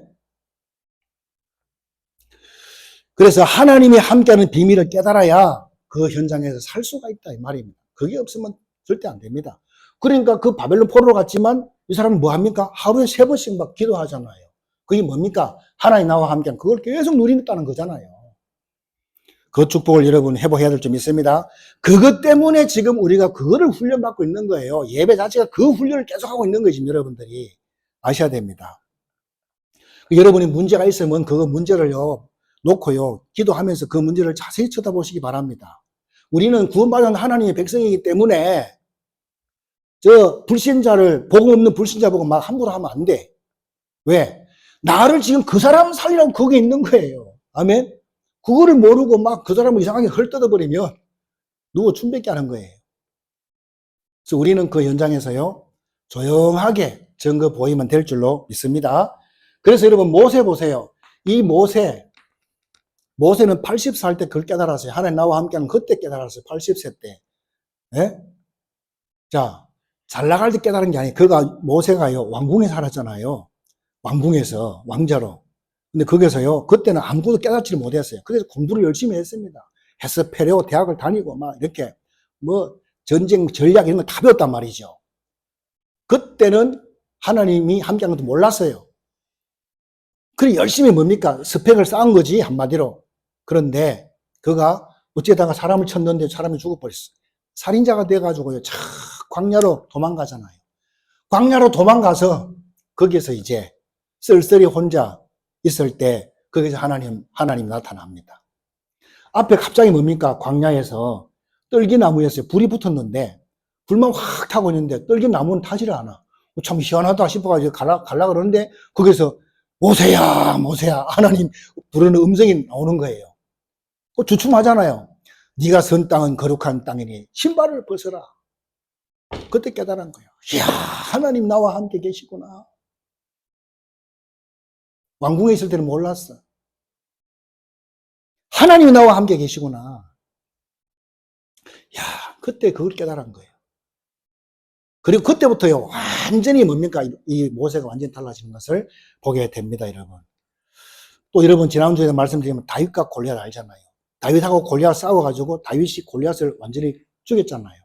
그래서 하나님이 함께하는 비밀을 깨달아야 그 현장에서 살 수가 있다 이 말입니다. 그게 없으면 절대 안 됩니다. 그러니까 그 바벨론 포로로 갔지만 이 사람은 뭐 합니까? 하루에 3번씩 막 기도하잖아요. 그게 뭡니까? 하나님 나와 함께하는 그걸 계속 누리겠다는 거잖아요. 그 축복을 여러분 회복해야 될 점 있습니다. 그것 때문에 지금 우리가 그거를 훈련받고 있는 거예요. 예배 자체가 그 훈련을 계속하고 있는 거지, 여러분들이 아셔야 됩니다. 여러분이 문제가 있으면 그 문제를요 놓고요 기도하면서 그 문제를 자세히 쳐다보시기 바랍니다. 우리는 구원받은 하나님의 백성이기 때문에 저 불신자를, 복음 없는 불신자 보고 막 함부로 하면 안 돼. 왜? 나를 지금 그 사람 살리라고 거기 있는 거예요. 아멘? 그거를 모르고 막 그 사람을 이상하게 헐뜯어버리면 누구 춤뱉게 하는 거예요. 그래서 우리는 그 현장에서요 조용하게 증거 보이면 될 줄로 믿습니다. 그래서 여러분 모세 보세요. 이 모세는 80살 때 그걸 깨달았어요. 하나님 나와 함께하는 그때 깨달았어요. 80세 때. 예? 자, 잘 나갈 때 깨달은 게 아니에요. 그가 모세가요 왕궁에 살았잖아요. 왕궁에서 왕자로. 근데 거기서요 그때는 아무것도 깨닫지를 못했어요. 그래서 공부를 열심히 했습니다. 해서 페레오 대학을 다니고 막 이렇게 뭐 전쟁 전략 이런 거 다 배웠단 말이죠. 그때는 하나님이 함께하는 것도 몰랐어요. 그래 열심히 뭡니까? 스펙을 쌓은 거지 한마디로. 그런데 그가 어쩌다가 사람을 쳤는데 사람이 죽어버렸어. 살인자가 돼가지고요 참 광야로 도망가잖아요. 광야로 도망가서 거기에서 이제 쓸쓸히 혼자 있을 때 거기서 하나님 나타납니다. 앞에 갑자기 뭡니까? 광야에서 떨기나무에서 불이 붙었는데 불만 확 타고 있는데 떨기나무는 타지를 않아. 참 희한하다 싶어가지고 갈라 그러는데 거기서 모세야 모세야 하나님 부르는 음성이 나오는 거예요. 주춤하잖아요. 네가 선 땅은 거룩한 땅이니 신발을 벗어라. 그때 깨달은 거예요. 이야 하나님 나와 함께 계시구나. 왕궁에 있을 때는 몰랐어. 하나님이 나와 함께 계시구나. 야, 그때 그걸 깨달은 거예요. 그리고 그때부터요, 완전히 뭡니까? 이 모세가 완전히 달라지는 것을 보게 됩니다, 여러분. 또 여러분, 지난주에 말씀드리면 다윗과 골리앗 알잖아요. 다윗하고 골리앗 싸워가지고 다윗이 골리앗을 완전히 죽였잖아요.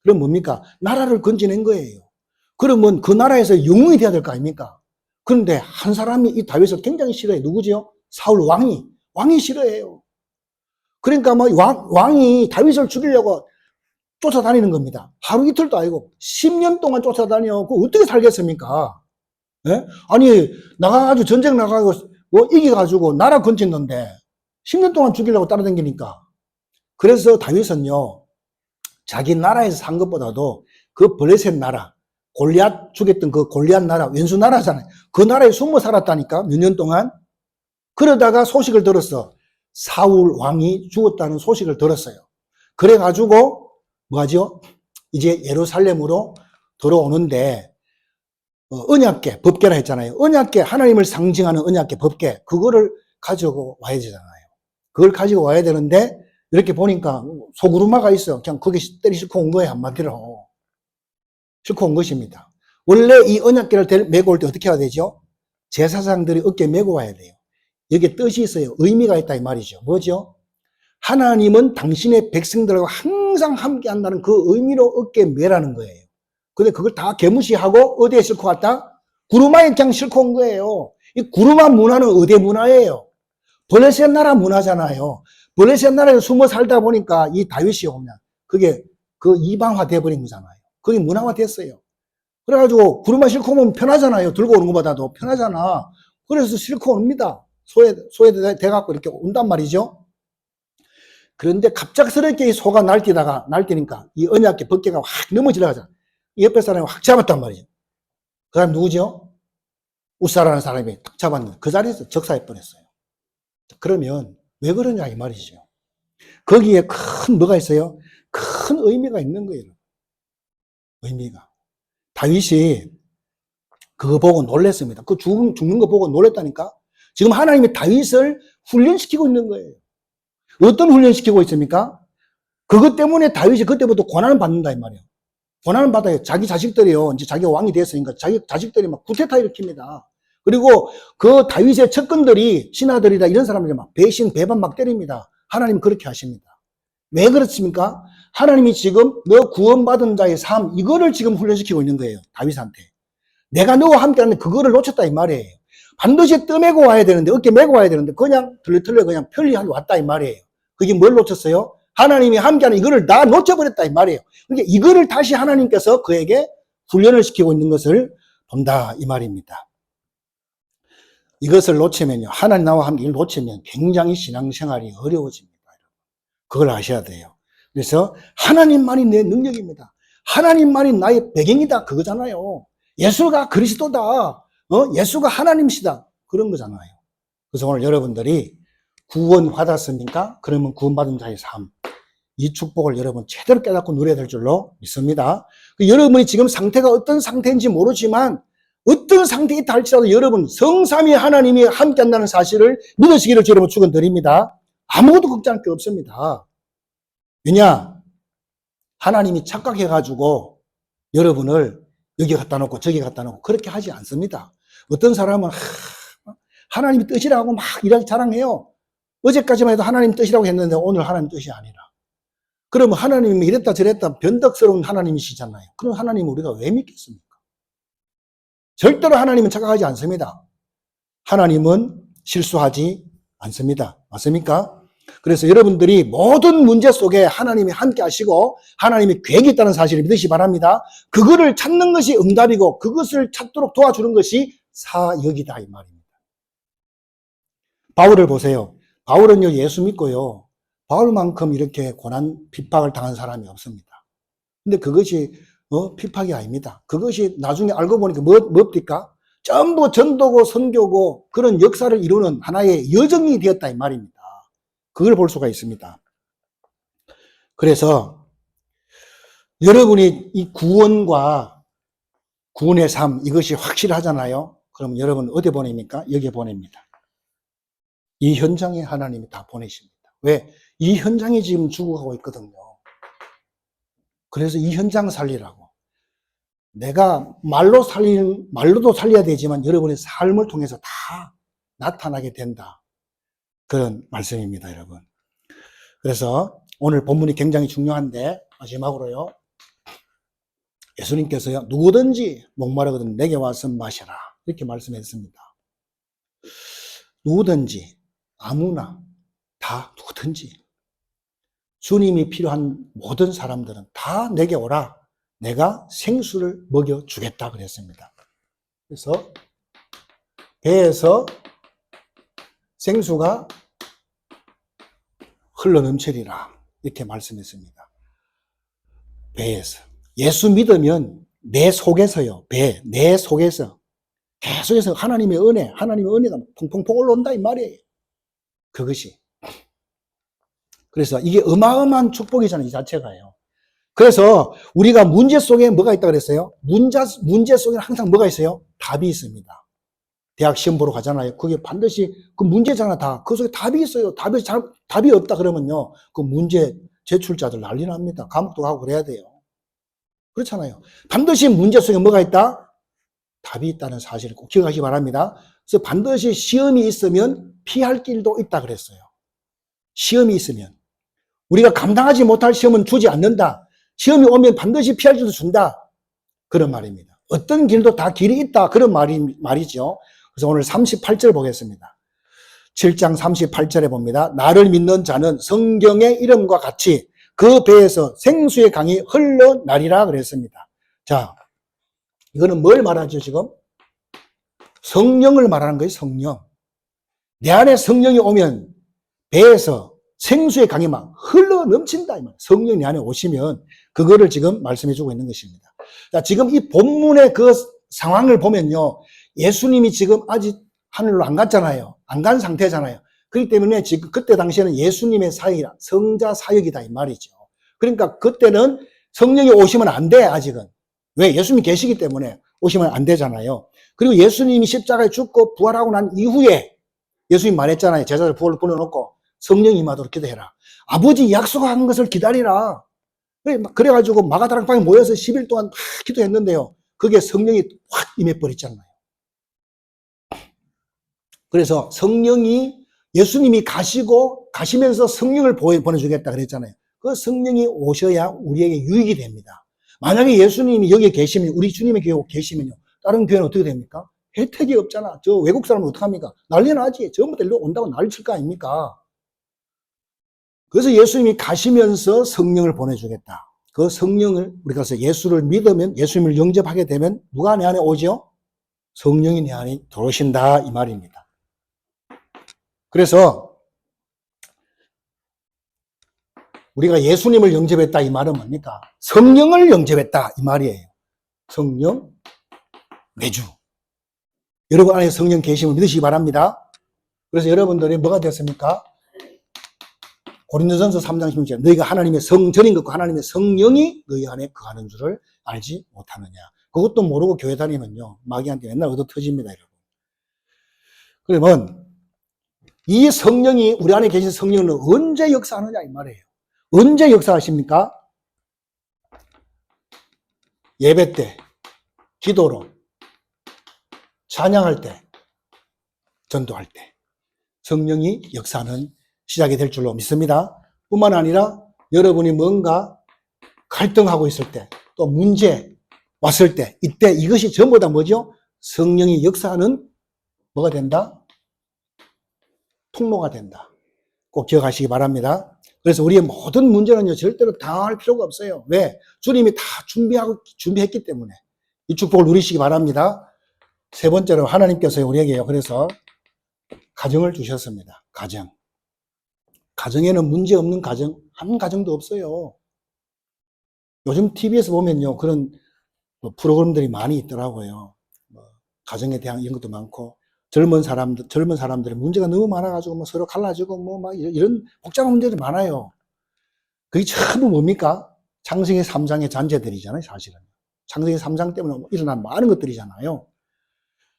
그럼 뭡니까? 나라를 건져낸 거예요. 그러면 그 나라에서 영웅이 돼야 될 거 아닙니까? 그런데 한 사람이 이 다윗을 굉장히 싫어해요. 누구지요? 사울 왕이 싫어해요. 그러니까 뭐 왕이 다윗을 죽이려고 쫓아다니는 겁니다. 하루 이틀도 아니고 10년 동안 쫓아다녀. 그거 어떻게 살겠습니까? 예? 아니 나가가지고 전쟁 나가고 뭐 이겨가지고 나라 건졌는데 10년 동안 죽이려고 따라다니니까. 그래서 다윗은요 자기 나라에서 산 것보다도 그 블레셋 나라 골리앗 죽였던 그 골리앗 나라 왼수 나라잖아요. 그 나라에 숨어 살았다니까 몇 년 동안. 그러다가 소식을 들었어. 사울 왕이 죽었다는 소식을 들었어요. 그래가지고 뭐하죠? 이제 예루살렘으로 들어오는데 언약궤, 법궤라 했잖아요. 언약궤, 하나님을 상징하는 언약궤, 법궤 그거를 가지고 와야 되잖아요. 그걸 가지고 와야 되는데 이렇게 보니까 소구루마가 있어. 그냥 거기 때리 싣고 온 거예요. 한마디로. 싣고 온 것입니다. 원래 이 언약궤를 메고 올 때 어떻게 해야 되죠? 제사장들이 어깨에 메고 와야 돼요. 여기에 뜻이 있어요. 의미가 있다 이 말이죠. 뭐죠? 하나님은 당신의 백성들하고 항상 함께 한다는 그 의미로 어깨에 메라는 거예요. 근데 그걸 다 개무시하고 어디에 싣고 왔다? 구루마에 그냥 싣고 온 거예요. 이 구루마 문화는 어디 문화예요? 블레셋 나라 문화잖아요. 블레셋 나라에 숨어 살다 보니까 이 다윗이 오면 그게 그 이방화 돼버린 거잖아요. 그게 문화화 됐어요. 그래가지고 구루마 싣고 오면 편하잖아요. 들고 오는 것보다도 편하잖아. 그래서 싣고 옵니다. 소외 돼갖고 이렇게 온단 말이죠. 그런데 갑작스럽게 이 소가 날뛰니까 이 언약궤 벗개가 확 넘어지려 하잖아. 이 옆에 사람이 확 잡았단 말이죠. 그 사람 누구죠? 우사라는 사람이 탁 잡았는데 그 자리에서 적사해 뻔했어요. 그러면 왜 그러냐 이 말이죠. 거기에 큰 뭐가 있어요? 큰 의미가 있는 거예요. 의미가. 다윗이 그거 보고 놀랬습니다. 그 죽는 거 보고 놀랬다니까? 지금 하나님이 다윗을 훈련시키고 있는 거예요. 어떤 훈련시키고 있습니까? 그것 때문에 다윗이 그때부터 고난을 받는다 이 말이에요. 고난을 받아요. 자기 자식들이요. 이제 자기가 왕이 됐으니까 자기 자식들이 막 구태타 일으킵니다. 그리고 그 다윗의 측근들이 신하들이다 이런 사람들이 막 배신 배반 막 때립니다. 하나님 그렇게 하십니다. 왜 그렇습니까? 하나님이 지금 너 구원받은 자의 삶 이거를 지금 훈련시키고 있는 거예요. 다윗한테. 내가 너와 함께하는 그거를 놓쳤다 이 말이에요. 반드시 떠매고 와야 되는데 어깨 메고 와야 되는데 그냥 털레털레 그냥 편리하게 왔다 이 말이에요. 그게 뭘 놓쳤어요? 하나님이 함께하는 이거를 다 놓쳐버렸다 이 말이에요. 그러니까 이거를 다시 하나님께서 그에게 훈련을 시키고 있는 것을 본다 이 말입니다. 이것을 놓치면요. 하나님 나와 함께 이걸 놓치면 굉장히 신앙생활이 어려워집니다. 그걸 아셔야 돼요. 그래서 하나님만이 내 능력입니다. 하나님만이 나의 배경이다 그거잖아요. 예수가 그리스도다. 예수가 하나님이시다. 그런 거잖아요. 그래서 오늘 여러분들이 구원 받았습니까? 그러면 구원받은 자의 삶. 이 축복을 여러분 제대로 깨닫고 누려야 될 줄로 믿습니다. 여러분이 지금 상태가 어떤 상태인지 모르지만 어떤 상태에 있다 할지라도 여러분 성삼위 하나님이 함께 한다는 사실을 믿으시기를 여러분 축원드립니다. 아무것도 걱정할 게 없습니다. 왜냐? 하나님이 착각해가지고 여러분을 여기 갖다 놓고 저기 갖다 놓고 그렇게 하지 않습니다. 어떤 사람은 하나님이 뜻이라고 막 이렇게 자랑해요. 어제까지만 해도 하나님 뜻이라고 했는데 오늘 하나님 뜻이 아니라. 그러면 하나님이 이랬다 저랬다 변덕스러운 하나님이시잖아요. 그럼 하나님 우리가 왜 믿겠습니까? 절대로 하나님은 착각하지 않습니다. 하나님은 실수하지 않습니다. 맞습니까? 그래서 여러분들이 모든 문제 속에 하나님이 함께 하시고 하나님이 계획이 있다는 사실을 믿으시 바랍니다. 그거를 찾는 것이 응답이고 그것을 찾도록 도와주는 것이 사역이다 이 말입니다. 바울을 보세요. 바울은요 예수 믿고요. 바울만큼 이렇게 고난 핍박을 당한 사람이 없습니다. 근데 그것이 핍박이 아닙니다. 그것이 나중에 알고 보니까 뭡니까? 전부 전도고 선교고 그런 역사를 이루는 하나의 여정이 되었다 이 말입니다. 그걸 볼 수가 있습니다. 그래서 여러분이 이 구원과 구원의 삶 이것이 확실하잖아요. 그럼 여러분 어디 보냅니까? 여기에 보냅니다. 이 현장에 하나님이 다 보내십니다. 왜? 이 현장이 지금 죽어가고 있거든요. 그래서 이 현장 살리라고. 내가 말로도 살려야 되지만 여러분의 삶을 통해서 다 나타나게 된다. 그런 말씀입니다, 여러분. 그래서 오늘 본문이 굉장히 중요한데 마지막으로요. 예수님께서요. 누구든지 목마르거든 내게 와서 마셔라. 이렇게 말씀했습니다. 누구든지 아무나 다 누구든지 주님이 필요한 모든 사람들은 다 내게 오라. 내가 생수를 먹여주겠다 그랬습니다. 그래서 배에서 생수가 흘러넘치리라 이렇게 말씀했습니다. 배에서 예수 믿으면 내 속에서요. 내 속에서 계속해서 하나님의 은혜가 퐁퐁퐁 올라온다 이 말이에요. 그것이. 그래서 이게 어마어마한 축복이잖아요. 이 자체가요. 그래서 우리가 문제 속에 뭐가 있다고 그랬어요? 문제 속에 항상 뭐가 있어요? 답이 있습니다. 대학 시험 보러 가잖아요. 그게 반드시 그 문제잖아 다. 그 속에 답이 있어요. 답이 없다 그러면요. 그 문제 제출자들 난리 납니다. 감옥도 가고 그래야 돼요. 그렇잖아요. 반드시 문제 속에 뭐가 있다? 답이 있다는 사실을 꼭 기억하시기 바랍니다. 그래서 반드시 시험이 있으면 피할 길도 있다 그랬어요. 시험이 있으면. 우리가 감당하지 못할 시험은 주지 않는다. 시험이 오면 반드시 피할 길도 준다. 그런 말입니다. 어떤 길도 다 길이 있다. 그런 말이죠. 그래서 오늘 38절 보겠습니다. 7장 38절에 봅니다. 나를 믿는 자는 성경의 이름과 같이 그 배에서 생수의 강이 흘러나리라 그랬습니다. 자, 이거는 뭘 말하죠 지금? 성령을 말하는 거예요. 성령. 내 안에 성령이 오면 배에서 생수의 강이 막 흘러 넘친다. 이 말. 성령이 내 안에 오시면 그거를 지금 말씀해 주고 있는 것입니다. 자, 지금 이 본문의 그 상황을 보면요. 예수님이 지금 아직 하늘로 안 갔잖아요. 안 간 상태잖아요. 그렇기 때문에 지금 그때 당시에는 예수님의 사역이라 성자 사역이다 이 말이죠. 그러니까 그때는 성령이 오시면 안 돼, 아직은. 왜? 예수님이 계시기 때문에 오시면 안 되잖아요. 그리고 예수님이 십자가에 죽고 부활하고 난 이후에 예수님이 말했잖아요. 제자들 부활을 불러놓고 성령이 임하도록 기도해라. 아버지 약속한 것을 기다리라. 그래가지고 마가다락방에 모여서 10일 동안 막 기도했는데요. 그게 성령이 확 임해버렸잖아요. 그래서 성령이 예수님이 가시면서 성령을 보내주겠다 그랬잖아요. 그 성령이 오셔야 우리에게 유익이 됩니다. 만약에 예수님이 여기에 계시면, 우리 주님의 교회 계시면요. 다른 교회는 어떻게 됩니까? 혜택이 없잖아. 저 외국 사람은 어떡합니까? 난리 나지. 전부 다 일로 온다고 난리 칠 거 아닙니까? 그래서 예수님이 가시면서 성령을 보내주겠다. 그 성령을 우리가 예수를 믿으면, 예수님을 영접하게 되면 누가 내 안에 오죠? 성령이 내 안에 들어오신다 이 말입니다. 그래서 우리가 예수님을 영접했다 이 말은 뭡니까? 성령을 영접했다 이 말이에요. 성령 내주. 여러분 안에 성령 계심을 믿으시기 바랍니다. 그래서 여러분들이 뭐가 됐습니까? 고린도전서 3장 16절 너희가 하나님의 성전인 것과 하나님의 성령이 너희 안에 거하는 줄을 알지 못하느냐. 그것도 모르고 교회 다니면요 마귀한테 맨날 얻어 터집니다. 여러분. 그러면 이 성령이 우리 안에 계신 성령은 언제 역사하느냐 이 말이에요. 언제 역사하십니까? 예배 때, 기도로, 찬양할 때, 전도할 때 성령이 역사하는 시작이 될 줄로 믿습니다. 뿐만 아니라 여러분이 뭔가 갈등하고 있을 때, 또 문제 왔을 때, 이때 이것이 전부 다 뭐죠? 성령이 역사하는 뭐가 된다? 통로가 된다. 꼭 기억하시기 바랍니다. 그래서 우리의 모든 문제는요, 절대로 당황할 필요가 없어요. 왜? 주님이 다 준비했기 때문에. 이 축복을 누리시기 바랍니다. 세 번째로 하나님께서 우리에게요, 그래서 가정을 주셨습니다. 가정. 가정에는 문제 없는 가정, 한 가정도 없어요. 요즘 TV에서 보면요, 그런 프로그램들이 많이 있더라고요. 가정에 대한 이런 것도 많고, 젊은 사람들의 문제가 너무 많아가지고, 서로 갈라지고, 막 이런 복잡한 문제들이 많아요. 그게 전부 뭡니까? 창세기 3장의 잔재들이잖아요, 사실은. 창세기 3장 때문에 일어난 많은 것들이잖아요.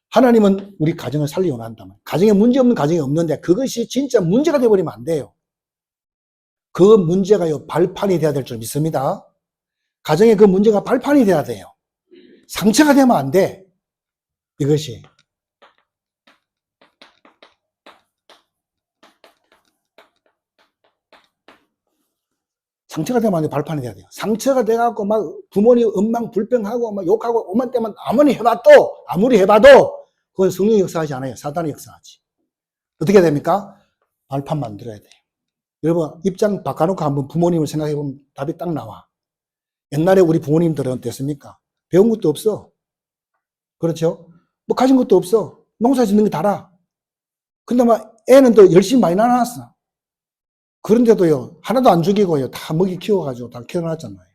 하나님은 우리 가정을 살리기 원한다면, 가정에 문제 없는 가정이 없는데, 그것이 진짜 문제가 되어버리면 안 돼요. 그 문제가요, 발판이 돼야 될 줄 믿습니다. 가정에 그 문제가 발판이 돼야 돼요. 상처가 되면 안 돼. 이것이. 상처가 되면 안 돼. 발판이 돼야 돼요. 상처가 돼갖고 막 부모님 엉망불평하고 막 욕하고 오만 때만 아무리 해봐도 그건 성령이 역사하지 않아요. 사단이 역사하지. 어떻게 됩니까? 발판 만들어야 돼요. 여러분 입장 바꿔놓고 한번 부모님을 생각해보면 답이 딱 나와. 옛날에 우리 부모님들은 어땠습니까? 배운 것도 없어. 그렇죠? 뭐 가진 것도 없어. 농사 짓는 게 다라. 근데 막 애는 또 열심히 많이 낳았어. 그런데도요, 하나도 안 죽이고요, 다 먹이 키워가지고 다 키워놨잖아요.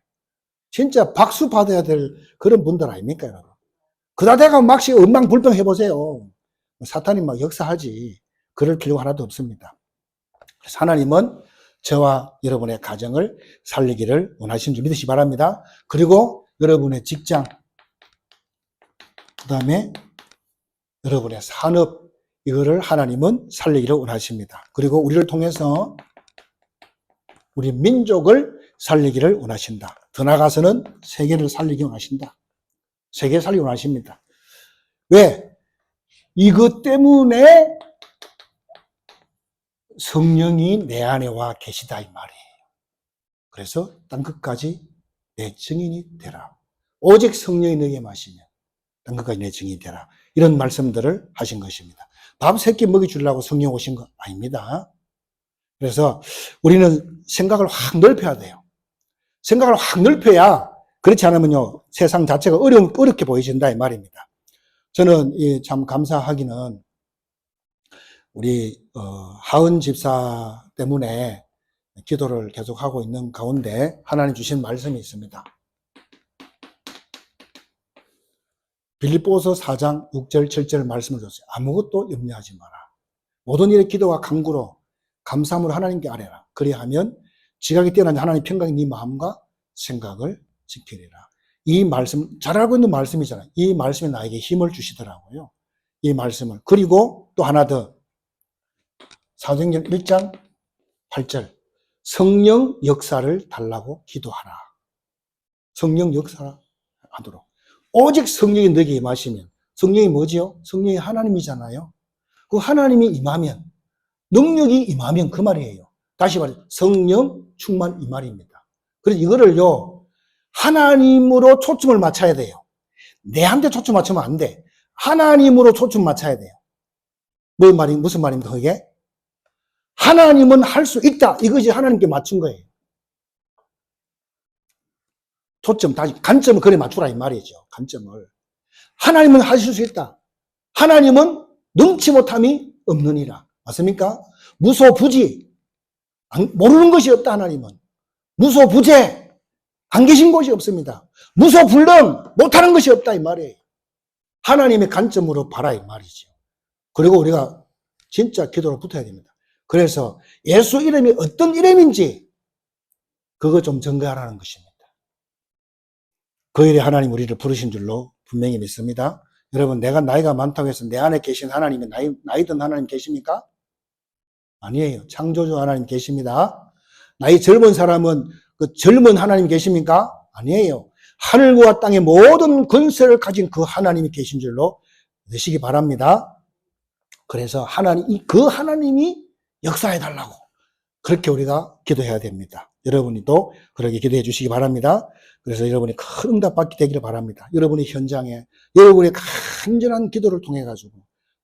진짜 박수 받아야 될 그런 분들 아닙니까, 여러분? 그다 대가 막시 엉망불평 해보세요. 사탄이 막 역사하지. 그럴 필요가 하나도 없습니다. 그래서 하나님은 저와 여러분의 가정을 살리기를 원하시는 줄 믿으시기 바랍니다. 그리고 여러분의 직장, 그 다음에 여러분의 산업, 이거를 하나님은 살리기를 원하십니다. 그리고 우리를 통해서 우리 민족을 살리기를 원하신다. 더 나아가서는 세계를 살리기 원하신다. 세계 살리기 원하십니다. 왜? 이것 때문에 성령이 내 안에 와 계시다 이 말이에요. 그래서 땅끝까지 내 증인이 되라. 오직 성령이 너에게 마시면 땅끝까지 내 증인이 되라. 이런 말씀들을 하신 것입니다. 밥 세 끼 먹여주려고 성령 오신 거 아닙니다. 그래서 우리는 생각을 확 넓혀야 돼요. 생각을 확 넓혀야, 그렇지 않으면요, 세상 자체가 어렵게 보여진다 이 말입니다. 저는 참 감사하기는 우리 하은 집사 때문에 기도를 계속하고 있는 가운데 하나님 주신 말씀이 있습니다. 빌립보서 4장 6절 7절 말씀을 줬어요. 아무것도 염려하지 마라. 모든 일의 기도와 간구로 감사함으로 하나님께 아뢰라. 그리하면 지각이 뛰어난 하나님 평강이 네 마음과 생각을 지키리라. 이 말씀 잘 알고 있는 말씀이잖아요. 이 말씀이 나에게 힘을 주시더라고요. 이 말씀을. 그리고 또 하나 더 사도행전 1장 8절 성령 역사를 달라고 기도하라. 성령 역사하도록. 오직 성령이 너에게 임하시면 성령이 뭐지요? 성령이 하나님이잖아요. 그 하나님이 임하면 능력이 임하면 그 말이에요. 다시 말해 성령 충만 이 말입니다. 그래서 이거를요 하나님으로 초점을 맞춰야 돼요. 내한테 초점 맞추면 안 돼. 하나님으로 초점 맞춰야 돼요. 무슨 말입니까 그게? 하나님은 할 수 있다. 이것이 하나님께 맞춘 거예요. 초점, 다시 관점을 그래 맞추라 이 말이죠. 관점을. 하나님은 하실 수 있다. 하나님은 능치 못함이 없느니라. 맞습니까? 무소부지. 모르는 것이 없다 하나님은. 무소부재. 안 계신 곳이 없습니다. 무소불능. 못하는 것이 없다 이 말이에요. 하나님의 관점으로 봐라 이 말이죠. 그리고 우리가 진짜 기도로 붙어야 됩니다. 그래서 예수 이름이 어떤 이름인지 그거 좀 증거하라는 것입니다. 그 일에 하나님 우리를 부르신 줄로 분명히 믿습니다. 여러분 내가 나이가 많다고 해서 내 안에 계신 하나님이 나이 든 하나님 계십니까? 아니에요. 창조주 하나님 계십니다. 나이 젊은 사람은 그 젊은 하나님 계십니까? 아니에요. 하늘과 땅의 모든 권세를 가진 그 하나님이 계신 줄로 믿으시기 바랍니다. 그래서 그 하나님이 역사해달라고 그렇게 우리가 기도해야 됩니다. 여러분이 또 그렇게 기도해 주시기 바랍니다. 그래서 여러분이 큰 응답 받게 되기를 바랍니다. 여러분의 현장에 여러분의 간절한 기도를 통해 가지고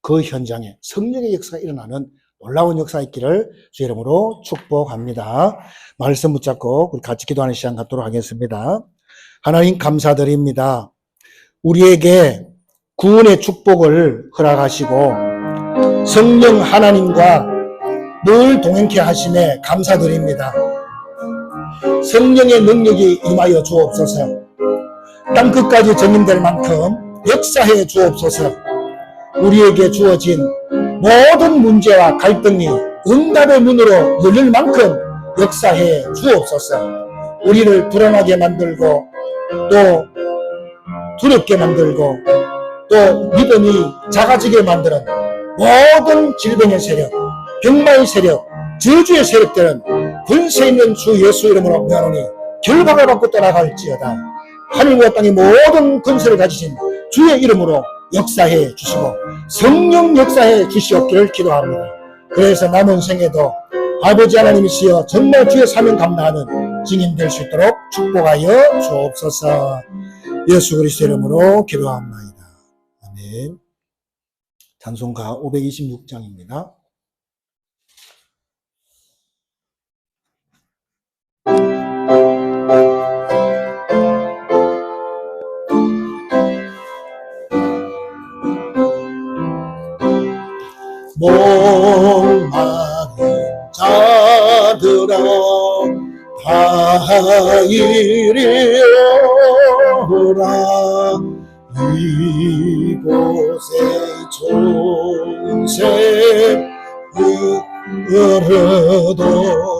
그 현장에 성령의 역사가 일어나는 놀라운 역사 있기를 주 이름으로 축복합니다. 말씀 붙잡고 우리 같이 기도하는 시간 갖도록 하겠습니다. 하나님 감사드립니다. 우리에게 구원의 축복을 허락하시고 성령 하나님과 늘 동행케 하심에 감사드립니다. 성령의 능력이 임하여 주옵소서. 땅끝까지 전림될 만큼 역사해 주옵소서. 우리에게 주어진 모든 문제와 갈등이 응답의 문으로 열릴 만큼 역사해 주옵소서. 우리를 불안하게 만들고 또 두렵게 만들고 또 믿음이 작아지게 만드는 모든 질병의 세력, 병마의 세력, 저주의 세력들은 권세 있는 주 예수 이름으로 명하노니 결박을 받고 떠나갈지어다. 하늘과 땅의 모든 권세를 가지신 주의 이름으로 역사해 주시고 성령 역사해 주시옵기를 기도합니다. 그래서 남은 생에도 아버지 하나님이시여 정말 주의 사명 감당하는 증인 될 수 있도록 축복하여 주옵소서. 예수 그리스도 이름으로 기도합니다. 아멘. 찬송가 526장입니다. 목마른 자들아 다 이리오라. 이곳에 좋은 새 흐르도록